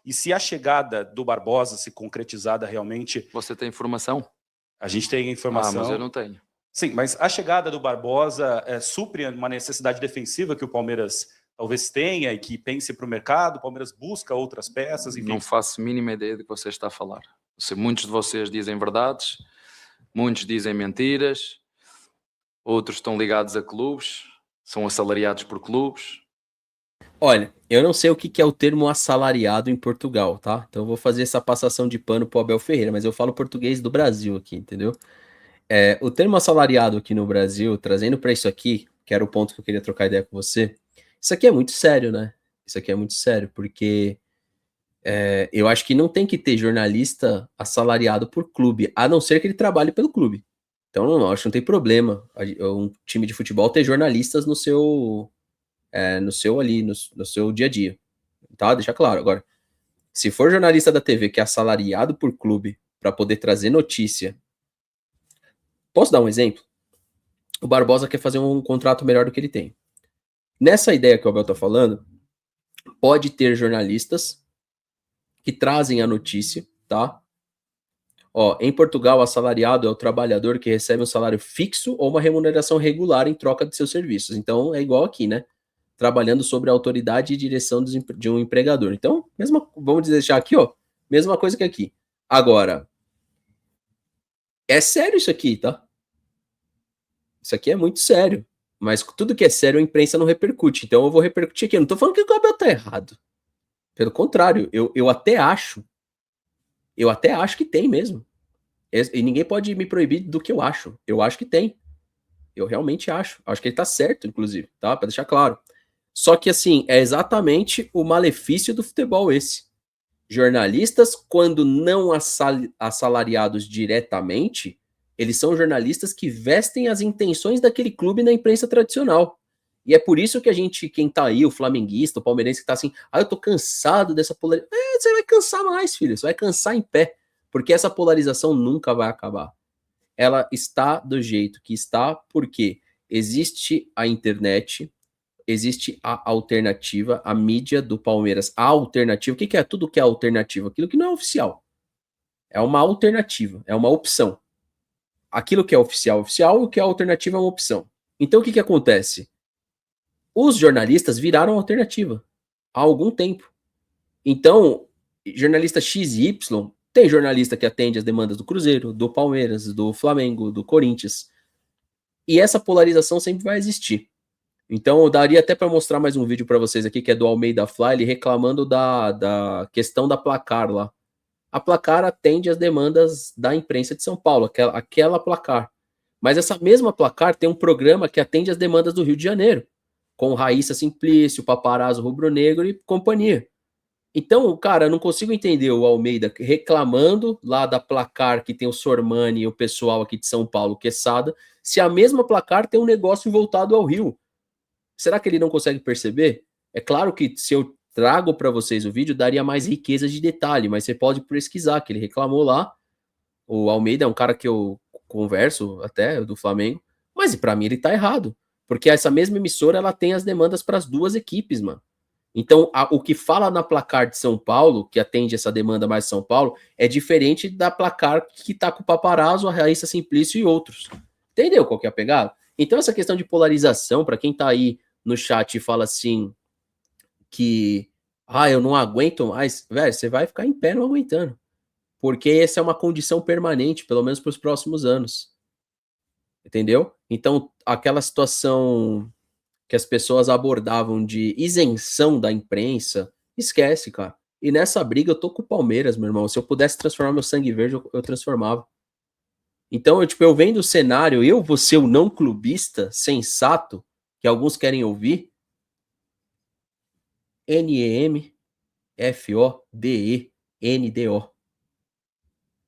e se a chegada do Barbosa se concretizada realmente... Você tem informação? A gente tem informação... mas eu não tenho. Sim, mas a chegada do Barbosa supre uma necessidade defensiva que o Palmeiras talvez tenha e que pense para o mercado? O Palmeiras busca outras peças? Enfim. Não faço a mínima ideia do que você está a falar. Muitos de vocês dizem verdades, muitos dizem mentiras, outros estão ligados a clubes, são assalariados por clubes. Olha, eu não sei o que é o termo assalariado em Portugal, tá? Então eu vou fazer essa passação de pano pro Abel Ferreira, mas eu falo português do Brasil aqui, entendeu? O termo assalariado aqui no Brasil, trazendo para isso aqui, que era o ponto que eu queria trocar ideia com você, isso aqui é muito sério, né? Isso aqui é muito sério, porque eu acho que não tem que ter jornalista assalariado por clube, a não ser que ele trabalhe pelo clube. Então, não, acho que não tem problema um time de futebol ter jornalistas no seu dia a dia, tá? Deixa claro. Agora, se for jornalista da TV que é assalariado por clube para poder trazer notícia, posso dar um exemplo? O Barbosa quer fazer um contrato melhor do que ele tem. Nessa ideia que o Abel tá falando, pode ter jornalistas que trazem a notícia, tá? Em Portugal, assalariado é o trabalhador que recebe um salário fixo ou uma remuneração regular em troca de seus serviços. Então, é igual aqui, né? Trabalhando sobre a autoridade e direção de um empregador. Então, vamos deixar aqui, mesma coisa que aqui. Agora, é sério isso aqui, tá? Isso aqui é muito sério. Mas tudo que é sério, a imprensa não repercute. Então, eu vou repercutir aqui. Eu não tô falando que o Abel tá errado. Pelo contrário, eu até acho que tem mesmo. E ninguém pode me proibir do que eu acho. Eu acho que tem. Eu realmente acho. Acho que ele tá certo, inclusive, tá? Pra deixar claro. Só que, assim, é exatamente o malefício do futebol esse. Jornalistas, quando não assalariados diretamente, eles são jornalistas que vestem as intenções daquele clube na imprensa tradicional. E é por isso que quem tá aí, o flamenguista, o palmeirense que tá assim, eu tô cansado dessa polarização. Você vai cansar mais, filho, você vai cansar em pé, porque essa polarização nunca vai acabar. Ela está do jeito que está, porque existe a internet, existe a alternativa, a mídia do Palmeiras, a alternativa. O que é tudo que é alternativa? Aquilo que não é oficial. É uma alternativa, é uma opção. Aquilo que é oficial, e o que é alternativa é uma opção. Então o que acontece? Os jornalistas viraram alternativa há algum tempo. Então, jornalista XY, tem jornalista que atende as demandas do Cruzeiro, do Palmeiras, do Flamengo, do Corinthians. E essa polarização sempre vai existir. Então, eu daria até para mostrar mais um vídeo para vocês aqui, que é do Almeida Fly, ele reclamando da questão da Placar lá. A Placar atende as demandas da imprensa de São Paulo, aquela Placar. Mas essa mesma Placar tem um programa que atende as demandas do Rio de Janeiro, com Raíssa Simplício, Paparazzo Rubro-Negro e companhia. Então, cara, eu não consigo entender o Almeida reclamando lá da Placar, que tem o Sormani e o pessoal aqui de São Paulo, Quesada, se a mesma Placar tem um negócio voltado ao Rio. Será que ele não consegue perceber? É claro que se eu trago para vocês o vídeo, daria mais riqueza de detalhe, mas você pode pesquisar, que ele reclamou lá. O Almeida é um cara que eu converso até, do Flamengo, mas para mim ele tá errado. Porque essa mesma emissora, ela tem as demandas para as duas equipes, mano. Então, o que fala na Placar de São Paulo, que atende essa demanda mais de São Paulo, é diferente da Placar que tá com o Paparazzo, a Raíssa Simplício e outros. Entendeu qual que é a pegada? Então, essa questão de polarização, para quem tá aí no chat e fala assim, que, eu não aguento mais, velho, você vai ficar em pé não aguentando. Porque essa é uma condição permanente, pelo menos para os próximos anos. Entendeu? Então, aquela situação que as pessoas abordavam de isenção da imprensa, esquece, cara. E nessa briga eu tô com o Palmeiras, meu irmão. Se eu pudesse transformar meu sangue verde, eu transformava. Então, eu vendo o cenário, eu vou ser o não clubista sensato, que alguns querem ouvir, NEMFODENDO.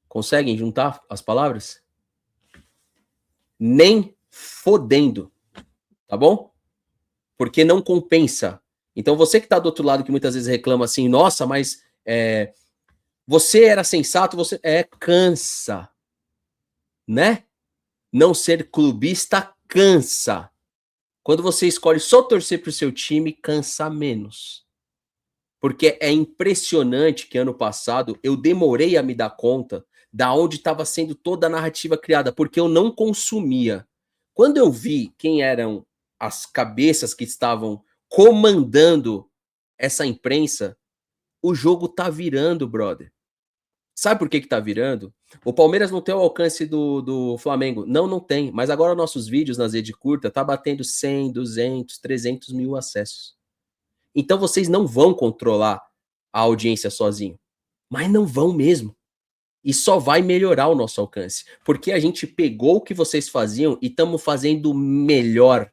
Conseguem juntar as palavras? Nem fodendo, tá bom? Porque não compensa. Então você que tá do outro lado, que muitas vezes reclama assim, nossa, mas você era sensato, você cansa, né? Não ser clubista cansa. Quando você escolhe só torcer pro seu time, cansa menos. Porque é impressionante que ano passado eu demorei a me dar conta da onde estava sendo toda a narrativa criada, porque eu não consumia. Quando eu vi quem eram as cabeças que estavam comandando essa imprensa, o jogo tá virando, brother. Sabe por que tá virando? O Palmeiras não tem o alcance do Flamengo. Não tem. Mas agora nossos vídeos nas redes curtas tá batendo 100, 200, 300 mil acessos. Então vocês não vão controlar a audiência sozinho. Mas não vão mesmo. E só vai melhorar o nosso alcance. Porque a gente pegou o que vocês faziam e estamos fazendo melhor.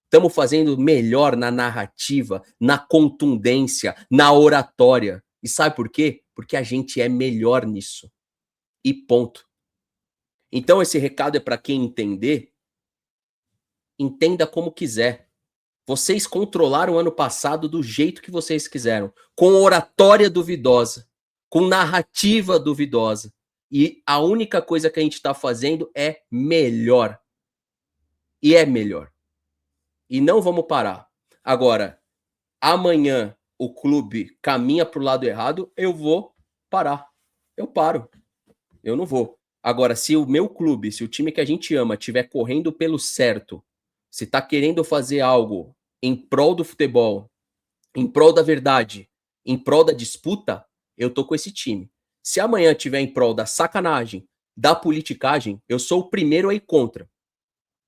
Estamos fazendo melhor na narrativa, na contundência, na oratória. E sabe por quê? Porque a gente é melhor nisso. E ponto. Então esse recado é para quem entender. Entenda como quiser. Vocês controlaram o ano passado do jeito que vocês quiseram. Com oratória duvidosa. Com narrativa duvidosa. E a única coisa que a gente está fazendo é melhor. E é melhor. E não vamos parar. Agora, amanhã o clube caminha para o lado errado, eu vou parar. Eu paro. Eu não vou. Agora, se o meu clube, se o time que a gente ama estiver correndo pelo certo, se está querendo fazer algo em prol do futebol, em prol da verdade, em prol da disputa, eu tô com esse time. Se amanhã tiver em prol da sacanagem, da politicagem, eu sou o primeiro a ir contra.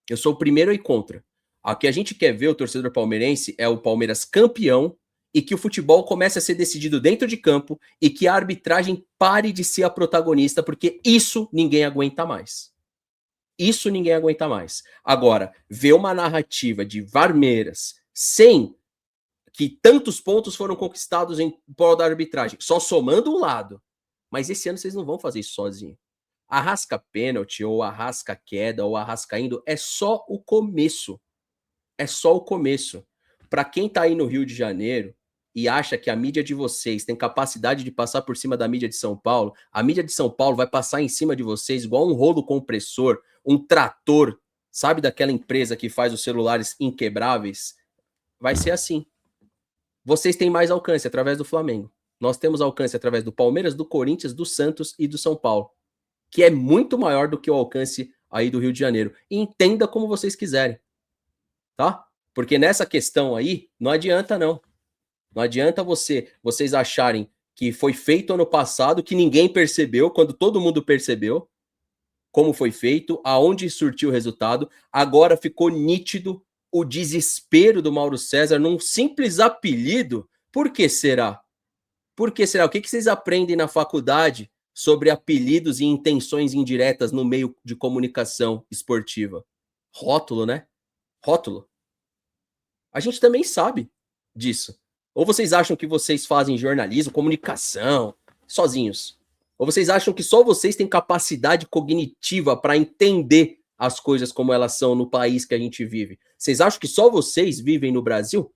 Eu sou o primeiro a ir contra. O que a gente quer ver, o torcedor palmeirense, é o Palmeiras campeão e que o futebol comece a ser decidido dentro de campo e que a arbitragem pare de ser a protagonista, porque isso ninguém aguenta mais. Isso ninguém aguenta mais. Agora, ver uma narrativa de Varmeiras sem que tantos pontos foram conquistados em prol da arbitragem, só somando um lado. Mas esse ano vocês não vão fazer isso sozinho. Arrasca pênalti, ou arrasca queda, ou arrasca indo, é só o começo. É só o começo. Para quem tá aí no Rio de Janeiro e acha que a mídia de vocês tem capacidade de passar por cima da mídia de São Paulo, a mídia de São Paulo vai passar em cima de vocês igual um rolo compressor, um trator, sabe daquela empresa que faz os celulares inquebráveis? Vai ser assim. Vocês têm mais alcance através do Flamengo. Nós temos alcance através do Palmeiras, do Corinthians, do Santos e do São Paulo, que é muito maior do que o alcance aí do Rio de Janeiro. E entenda como vocês quiserem. Tá? Porque nessa questão aí, não adianta não. Não adianta vocês acharem que foi feito ano passado, que ninguém percebeu, quando todo mundo percebeu como foi feito, aonde surtiu o resultado. Agora ficou nítido o desespero do Mauro César num simples apelido. Por que será? Por que será? O que vocês aprendem na faculdade sobre apelidos e intenções indiretas no meio de comunicação esportiva? Rótulo, né? Rótulo. A gente também sabe disso. Ou vocês acham que vocês fazem jornalismo, comunicação, sozinhos? Ou vocês acham que só vocês têm capacidade cognitiva para entender as coisas como elas são no país que a gente vive? Vocês acham que só vocês vivem no Brasil?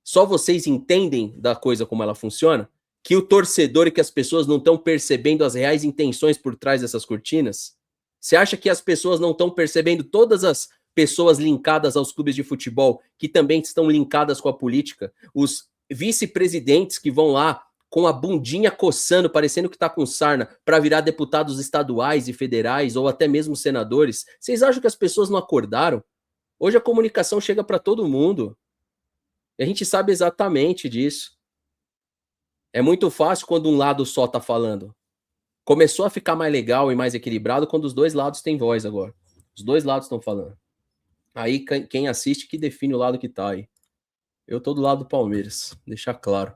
Só vocês entendem da coisa como ela funciona? Que o torcedor e que as pessoas não estão percebendo as reais intenções por trás dessas cortinas? Você acha que as pessoas não estão percebendo todas as pessoas linkadas aos clubes de futebol, que também estão linkadas com a política, os vice-presidentes que vão lá com a bundinha coçando, parecendo que tá com sarna, para virar deputados estaduais e federais, ou até mesmo senadores? Vocês acham que as pessoas não acordaram? Hoje a comunicação chega para todo mundo. E a gente sabe exatamente disso. É muito fácil quando um lado só tá falando. Começou a ficar mais legal e mais equilibrado quando os dois lados têm voz agora. Os dois lados estão falando. Aí quem assiste que define o lado que tá aí. Eu tô do lado do Palmeiras, deixar claro.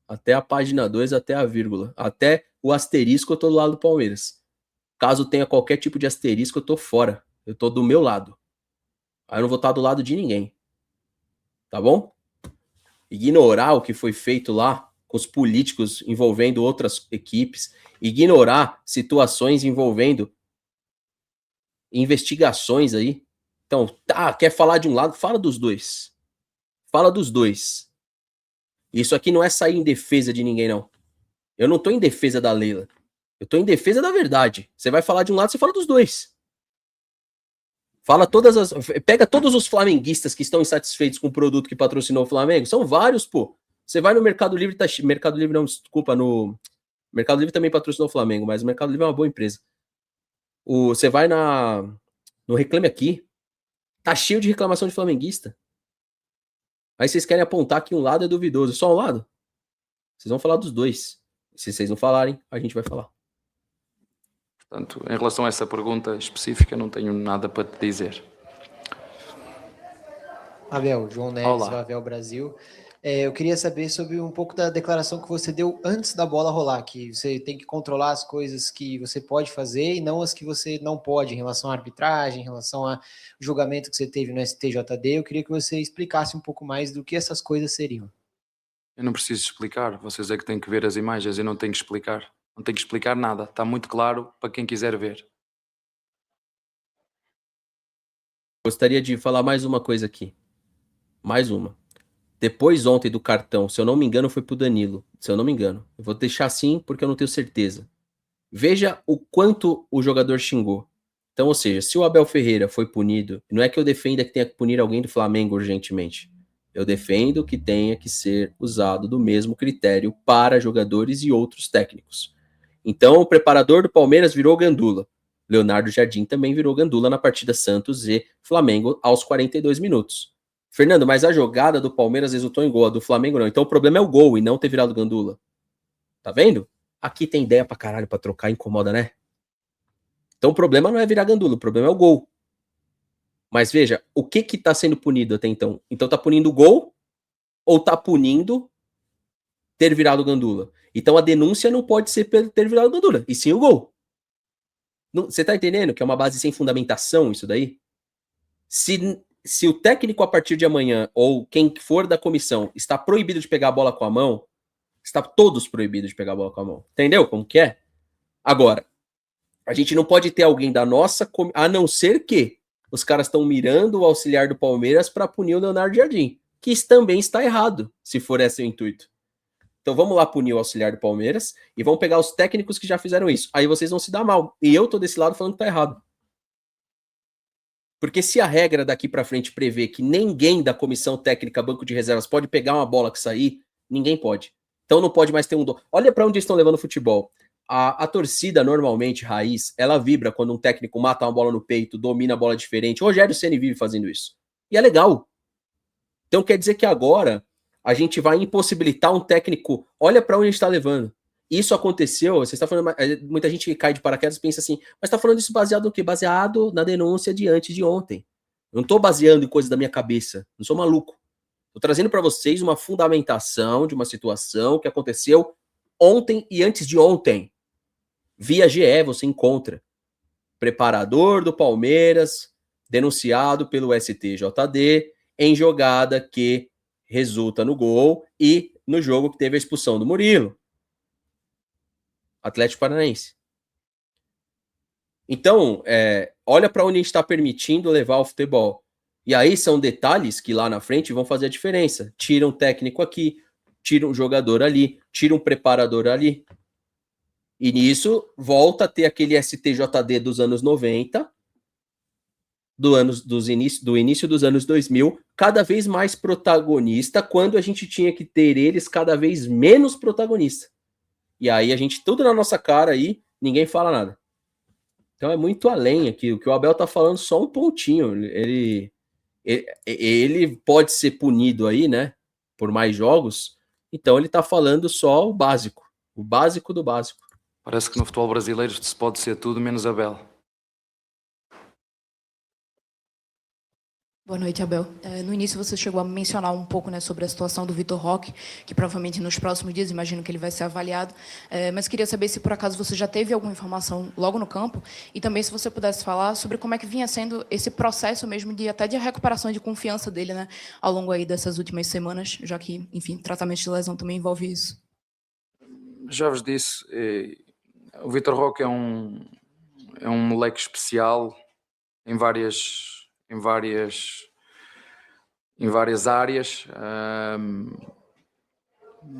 Até a página 2, até a vírgula. Até o asterisco eu tô do lado do Palmeiras. Caso tenha qualquer tipo de asterisco, eu tô fora. Eu tô do meu lado. Aí eu não vou estar do lado de ninguém. Tá bom? Ignorar o que foi feito lá com os políticos envolvendo outras equipes. Ignorar situações envolvendo investigações aí. Então, tá, quer falar de um lado? Fala dos dois. Fala dos dois. Isso aqui não é sair em defesa de ninguém, não. Eu não tô em defesa da Leila. Eu tô em defesa da verdade. Você vai falar de um lado, você fala dos dois. Pega todos os flamenguistas que estão insatisfeitos com o produto que patrocinou o Flamengo. São vários, pô. Você vai no Mercado Livre, Mercado Livre não, desculpa, no Mercado Livre também patrocinou o Flamengo, mas o Mercado Livre é uma boa empresa. Você vai no Reclame Aqui, tá cheio de reclamação de flamenguista. Aí vocês querem apontar que um lado é duvidoso. Só um lado? Vocês vão falar dos dois. Se vocês não falarem, a gente vai falar. Portanto, em relação a essa pergunta específica, não tenho nada para te dizer. Abel, João Neves, Olá. do Abel Brasil. Eu queria saber sobre um pouco da declaração que você deu antes da bola rolar, que você tem que controlar as coisas que você pode fazer e não as que você não pode, em relação à arbitragem, em relação ao julgamento que você teve no STJD. Eu queria que você explicasse um pouco mais do que essas coisas seriam. Eu não preciso explicar, vocês é que têm que ver as imagens, eu não tenho que explicar. Não tenho que explicar nada, está muito claro para quem quiser ver. Gostaria de falar mais uma coisa aqui. Mais uma. Depois ontem do cartão, se eu não me engano, foi pro Danilo. Se eu não me engano. Eu vou deixar assim porque eu não tenho certeza. Veja o quanto o jogador xingou. Então, ou seja, se o Abel Ferreira foi punido, não é que eu defenda que tenha que punir alguém do Flamengo urgentemente. Eu defendo que tenha que ser usado do mesmo critério para jogadores e outros técnicos. Então, o preparador do Palmeiras virou gandula. Leonardo Jardim também virou gandula na partida Santos e Flamengo aos 42 minutos. Fernando, mas a jogada do Palmeiras resultou em gol, a do Flamengo não. Então o problema é o gol e não ter virado gandula. Tá vendo? Aqui tem ideia pra caralho pra trocar, incomoda, né? Então o problema não é virar gandula, o problema é o gol. Mas veja, o que que tá sendo punido até então? Então tá punindo o gol ou tá punindo ter virado gandula? Então a denúncia não pode ser por ter virado gandula, e sim o gol. Você tá entendendo que é uma base sem fundamentação isso daí? Se o técnico a partir de amanhã, ou quem for da comissão, está proibido de pegar a bola com a mão, está todos proibidos de pegar a bola com a mão. Entendeu como que é? Agora, a gente não pode ter alguém da nossa, a não ser que os caras estão mirando o auxiliar do Palmeiras para punir o Leonardo Jardim, que também está errado, se for esse o intuito. Então vamos lá punir o auxiliar do Palmeiras e vamos pegar os técnicos que já fizeram isso. Aí vocês vão se dar mal. E eu tô desse lado falando que tá errado. Porque se a regra daqui para frente prevê que ninguém da comissão técnica, banco de reservas, pode pegar uma bola que sair, ninguém pode. Então não pode mais ter um... Olha para onde eles estão levando o futebol. A torcida, normalmente, raiz, ela vibra quando um técnico mata uma bola no peito, domina a bola diferente. O Rogério Ceni vive fazendo isso. E é legal. Então quer dizer que agora a gente vai impossibilitar um técnico... Olha para onde a gente está levando. Isso aconteceu, você está falando, muita gente que cai de paraquedas pensa assim, mas está falando isso baseado no quê? Baseado na denúncia de antes de ontem. Eu não estou baseando em coisas da minha cabeça, não sou maluco. Estou trazendo para vocês uma fundamentação de uma situação que aconteceu ontem e antes de ontem. Via GE você encontra preparador do Palmeiras denunciado pelo STJD em jogada que resulta no gol e no jogo que teve a expulsão do Murilo. Atlético Paranaense. Então, olha para onde a gente está permitindo levar o futebol. E aí são detalhes que lá na frente vão fazer a diferença. Tira um técnico aqui, tira um jogador ali, tira um preparador ali. E nisso volta a ter aquele STJD dos anos 90, do início dos anos 2000, cada vez mais protagonista, quando a gente tinha que ter eles cada vez menos protagonistas. E aí a gente, tudo na nossa cara aí, ninguém fala nada. Então é muito além aqui. O que o Abel tá falando, só um pontinho. Ele pode ser punido aí, né? Por mais jogos. Então ele tá falando só o básico. O básico do básico. Parece que no futebol brasileiro se pode ser tudo menos Abel. Boa noite, Abel. No início você chegou a mencionar um pouco, né, sobre a situação do Vitor Roque, que provavelmente nos próximos dias, imagino que ele vai ser avaliado, mas queria saber se por acaso você já teve alguma informação logo no campo e também se você pudesse falar sobre como é que vinha sendo esse processo mesmo até de recuperação de confiança dele, né, ao longo aí dessas últimas semanas, já que, enfim, tratamento de lesão também envolve isso. Já vos disse, o Vitor Roque é um moleque especial em várias áreas.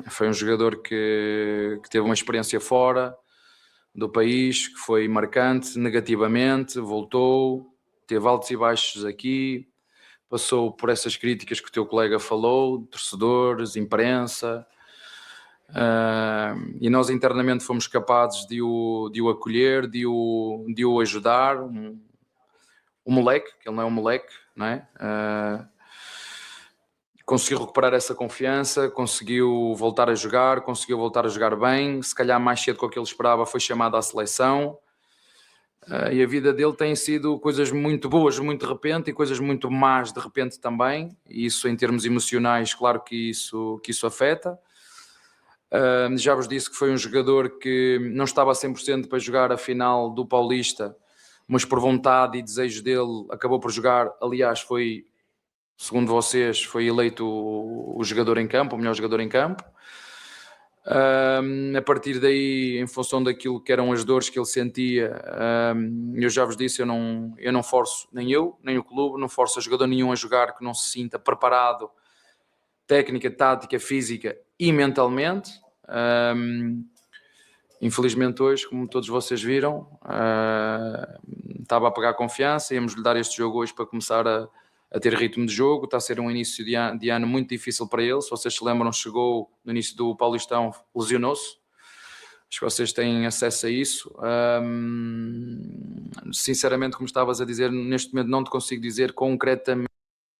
Foi um jogador que teve uma experiência fora do país, que foi marcante negativamente, voltou, teve altos e baixos aqui, passou por essas críticas que o teu colega falou, torcedores, imprensa, E nós internamente fomos capazes de o acolher, de o ajudar. Um moleque, que ele não é um moleque, não é? Conseguiu recuperar essa confiança, conseguiu voltar a jogar bem, se calhar mais cedo do que ele esperava, foi chamado à seleção. E a vida dele tem sido coisas muito boas muito de repente e coisas muito más de repente também. E isso, em termos emocionais, claro que isso afeta. Já vos disse que foi um jogador que não estava a 100% para jogar a final do Paulista, mas por vontade e desejo dele acabou por jogar. Aliás, foi, segundo vocês, foi eleito o jogador em campo, o melhor jogador em campo. A partir daí, em função daquilo que eram as dores que ele sentia, eu já vos disse, eu não forço, nem o clube, não forço a jogador nenhum a jogar que não se sinta preparado, técnica, tática, física e mentalmente. Infelizmente hoje, como todos vocês viram, estava a pegar confiança, íamos lhe dar este jogo hoje para começar a ter ritmo de jogo. Está a ser um início de ano muito difícil para ele. Se vocês se lembram, chegou no início do Paulistão, lesionou-se. Acho que vocês têm acesso a isso. Sinceramente, como estavas a dizer, neste momento não te consigo dizer concretamente.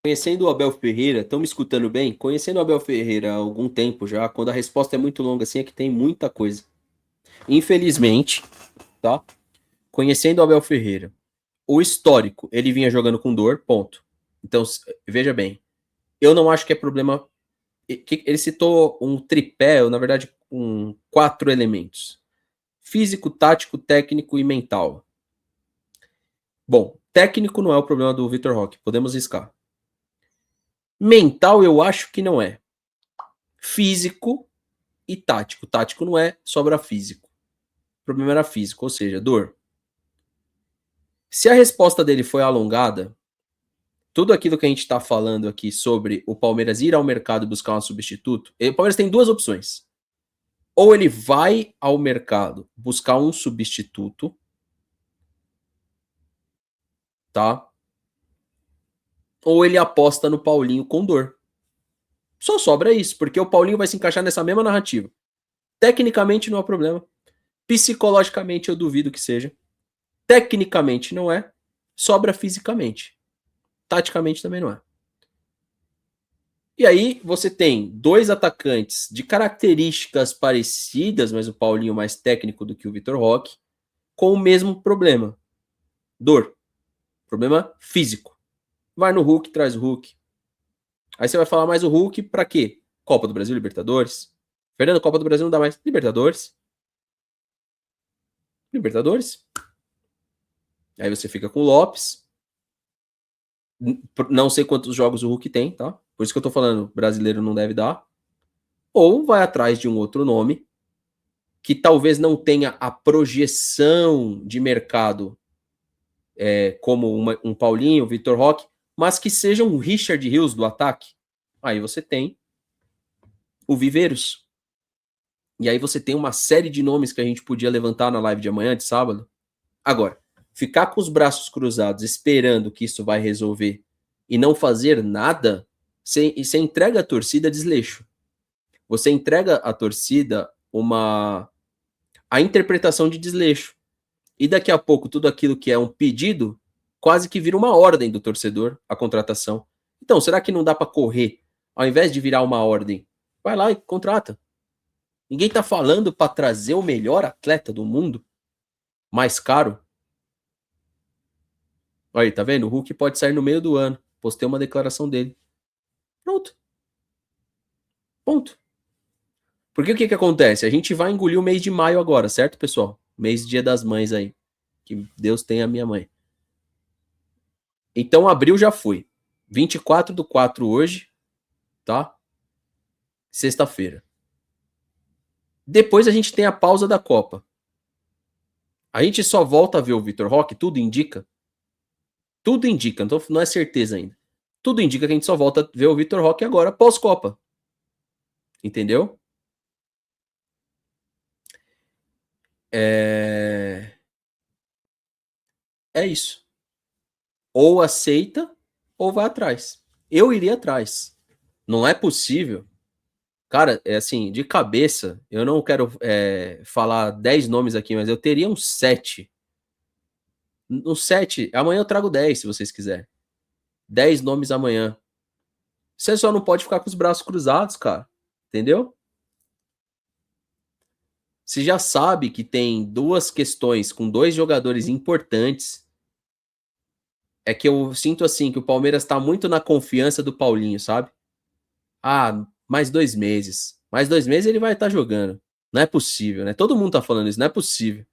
Conhecendo o Abel Ferreira, estão me escutando bem? Conhecendo o Abel Ferreira há algum tempo já, quando a resposta é muito longa assim, é que tem muita coisa. Infelizmente, tá? Conhecendo o Abel Ferreira, o histórico, ele vinha jogando com dor, ponto. Então, veja bem, eu não acho que é problema. Ele citou um tripé, ou na verdade, 4 elementos: físico, tático, técnico e mental. Bom, técnico não é o problema do Vitor Roque, podemos riscar. Mental, eu acho que não é. Físico e tático. Tático não é, sobra físico. O problema era físico, ou seja, dor. Se a resposta dele foi alongada, tudo aquilo que a gente está falando aqui sobre o Palmeiras ir ao mercado e buscar um substituto, o Palmeiras tem 2 opções. Ou ele vai ao mercado buscar um substituto, tá? Ou ele aposta no Paulinho com dor. Só sobra isso, porque o Paulinho vai se encaixar nessa mesma narrativa. Tecnicamente não há problema. Psicologicamente eu duvido que seja. Tecnicamente não é. Sobra fisicamente. Taticamente também não é. E aí você tem 2 atacantes de características parecidas, mas o Paulinho mais técnico do que o Vitor Roque, com o mesmo problema. Dor. Problema físico. Vai no Hulk, traz o Hulk. Aí você vai falar mais o Hulk pra quê? Copa do Brasil, Libertadores. Fernando, Copa do Brasil não dá mais. Libertadores. Aí você fica com o Lopes. Não sei quantos jogos o Hulk tem, tá? Por isso que eu tô falando, brasileiro não deve dar. Ou vai atrás de um outro nome que talvez não tenha a projeção de mercado como um Paulinho, Vitor Roque, mas que seja um Richard Rios do ataque. Aí você tem o Viveiros. E aí você tem uma série de nomes que a gente podia levantar na live de amanhã, de sábado. Agora, ficar com os braços cruzados esperando que isso vai resolver e não fazer nada, você entrega a torcida desleixo. Você entrega a torcida a interpretação de desleixo. E daqui a pouco tudo aquilo que é um pedido quase que vira uma ordem do torcedor, a contratação. Então, será que não dá para correr? Ao invés de virar uma ordem, vai lá e contrata. Ninguém tá falando para trazer o melhor atleta do mundo, mais caro. Aí, tá vendo? O Hulk pode sair no meio do ano. Postei uma declaração dele. Pronto. Ponto. Porque o que acontece? A gente vai engolir o mês de maio agora, certo, pessoal? Mês Dia das Mães aí. Que Deus tenha a minha mãe. Então, abril já foi. 24/4 hoje, tá? Sexta-feira. Depois a gente tem a pausa da Copa. A gente só volta a ver o Vitor Roque, tudo indica. Tudo indica, não é certeza ainda. Tudo indica que a gente só volta a ver o Vitor Roque agora, pós-Copa. Entendeu? É isso. Ou aceita, ou vai atrás. Eu iria atrás. Não é possível Cara, é assim, de cabeça, eu não quero falar 10 nomes aqui, mas eu teria uns 7. Uns 7, amanhã eu trago 10, se vocês quiserem. 10 nomes amanhã. Você só não pode ficar com os braços cruzados, cara. Entendeu? Você já sabe que tem 2 questões com 2 jogadores importantes. É que eu sinto assim, que o Palmeiras tá muito na confiança do Paulinho, sabe? Ah, mais 2 meses. Mais 2 meses ele vai estar jogando. Não é possível, né? Todo mundo tá falando isso, não é possível.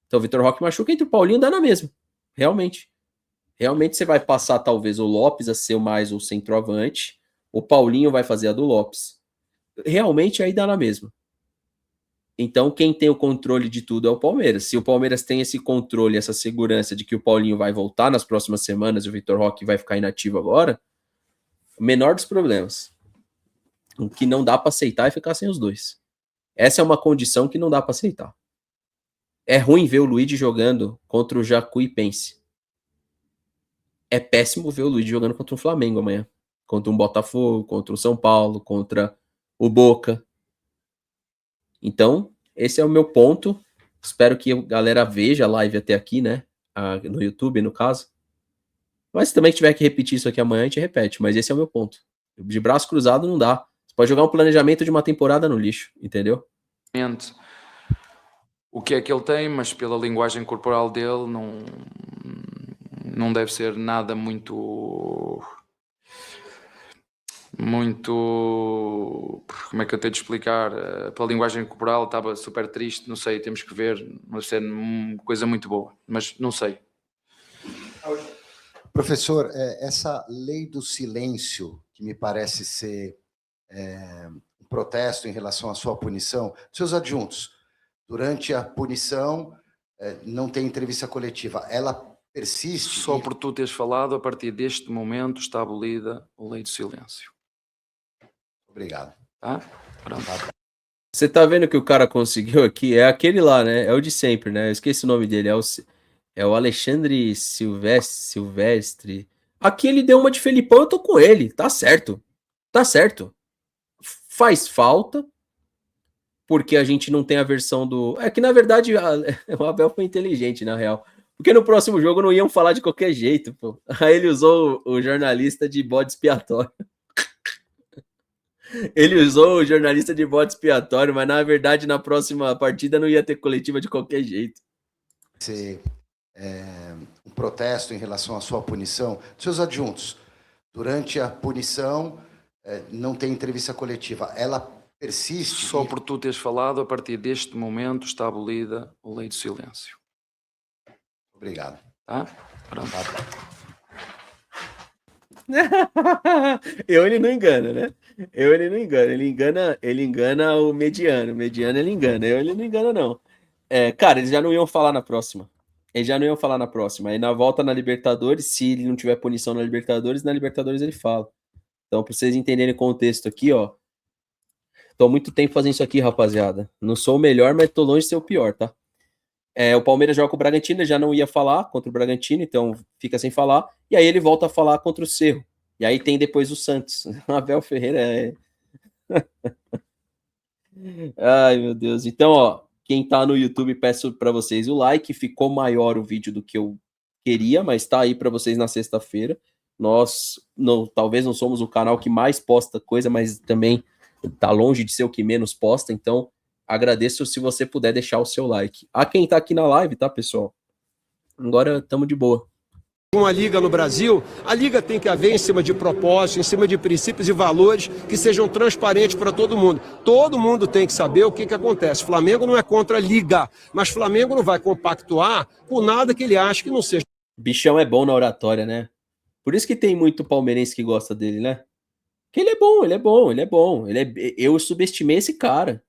Então o Vitor Roque machuca, entre o Paulinho dá na mesma. Realmente. Realmente você vai passar talvez o Lopes a ser mais o centroavante. O Paulinho vai fazer a do Lopes. Realmente aí dá na mesma. Então quem tem o controle de tudo é o Palmeiras. Se o Palmeiras tem esse controle, essa segurança de que o Paulinho vai voltar nas próximas semanas e o Vitor Roque vai ficar inativo agora, o menor dos problemas. O que não dá para aceitar é ficar sem os dois. Essa é uma condição que não dá para aceitar. É ruim ver o Luigi jogando contra o Jacuipense. É péssimo ver o Luigi jogando contra o Flamengo amanhã. Contra um Botafogo, contra o São Paulo, contra o Boca. Então, esse é o meu ponto. Espero que a galera veja a live até aqui, né? No YouTube, no caso. Mas se também tiver que repetir isso aqui amanhã, a gente repete. Mas esse é o meu ponto. De braço cruzado não dá. Você pode jogar um planejamento de uma temporada no lixo, entendeu? O que é que ele tem, mas pela linguagem corporal dele não deve ser nada muito, como é que eu tenho de explicar? Pela linguagem corporal estava super triste, não sei, temos que ver, deve ser uma coisa muito boa, mas não sei. Professor, essa lei do silêncio, que me parece ser um protesto em relação à sua punição, seus adjuntos, durante a punição não tem entrevista coletiva, ela persiste? Só por tu teres falado, a partir deste momento está abolida a lei do silêncio. Obrigado. Tá? Pronto. Você tá vendo que o cara conseguiu aqui? É aquele lá, né? É o de sempre, né? Eu esqueci o nome dele. É o Alexandre Silvestre. Aqui ele deu uma de Felipão, eu tô com ele. Tá certo. Tá certo. Faz falta, porque a gente não tem a versão do... É que, na verdade, o Abel foi inteligente, na real. Porque no próximo jogo não iam falar de qualquer jeito, pô. Aí ele usou o jornalista de bode expiatório. Ele usou o jornalista de bode expiatório, mas, na verdade, na próxima partida não ia ter coletiva de qualquer jeito. Um protesto em relação à sua punição. Seus adjuntos, durante a punição não tem entrevista coletiva, ela persiste? Só por tu teres falado, a partir deste momento está abolida a lei do silêncio. Obrigado. Tá? Pronto. Ele não engana, né? Ele não engana. Ele engana o mediano. O mediano ele engana. Ele não engana, não. Cara, eles já não iam falar na próxima. Aí na volta na Libertadores, se ele não tiver punição na Libertadores ele fala. Então, pra vocês entenderem o contexto aqui, ó. Tô há muito tempo fazendo isso aqui, rapaziada. Não sou o melhor, mas tô longe de ser o pior, tá? O Palmeiras joga com o Bragantino, ele já não ia falar contra o Bragantino, então fica sem falar. E aí ele volta a falar contra o Cerro. E aí tem depois o Santos. Abel Ferreira Ai, meu Deus. Então, ó, quem tá no YouTube, peço para vocês o like. Ficou maior o vídeo do que eu queria, mas tá aí para vocês na sexta-feira. Nós talvez não somos o canal que mais posta coisa, mas também tá longe de ser o que menos posta, então agradeço se você puder deixar o seu like. A quem tá aqui na live, tá, pessoal? Agora estamos de boa. Uma liga no Brasil, a liga tem que haver em cima de propósitos, em cima de princípios e valores que sejam transparentes para todo mundo. Todo mundo tem que saber o que acontece. Flamengo não é contra a liga, mas Flamengo não vai compactuar por nada que ele acha que não seja. Bichão é bom na oratória, né? Por isso que tem muito palmeirense que gosta dele, né? Porque ele é bom. Eu subestimei esse cara.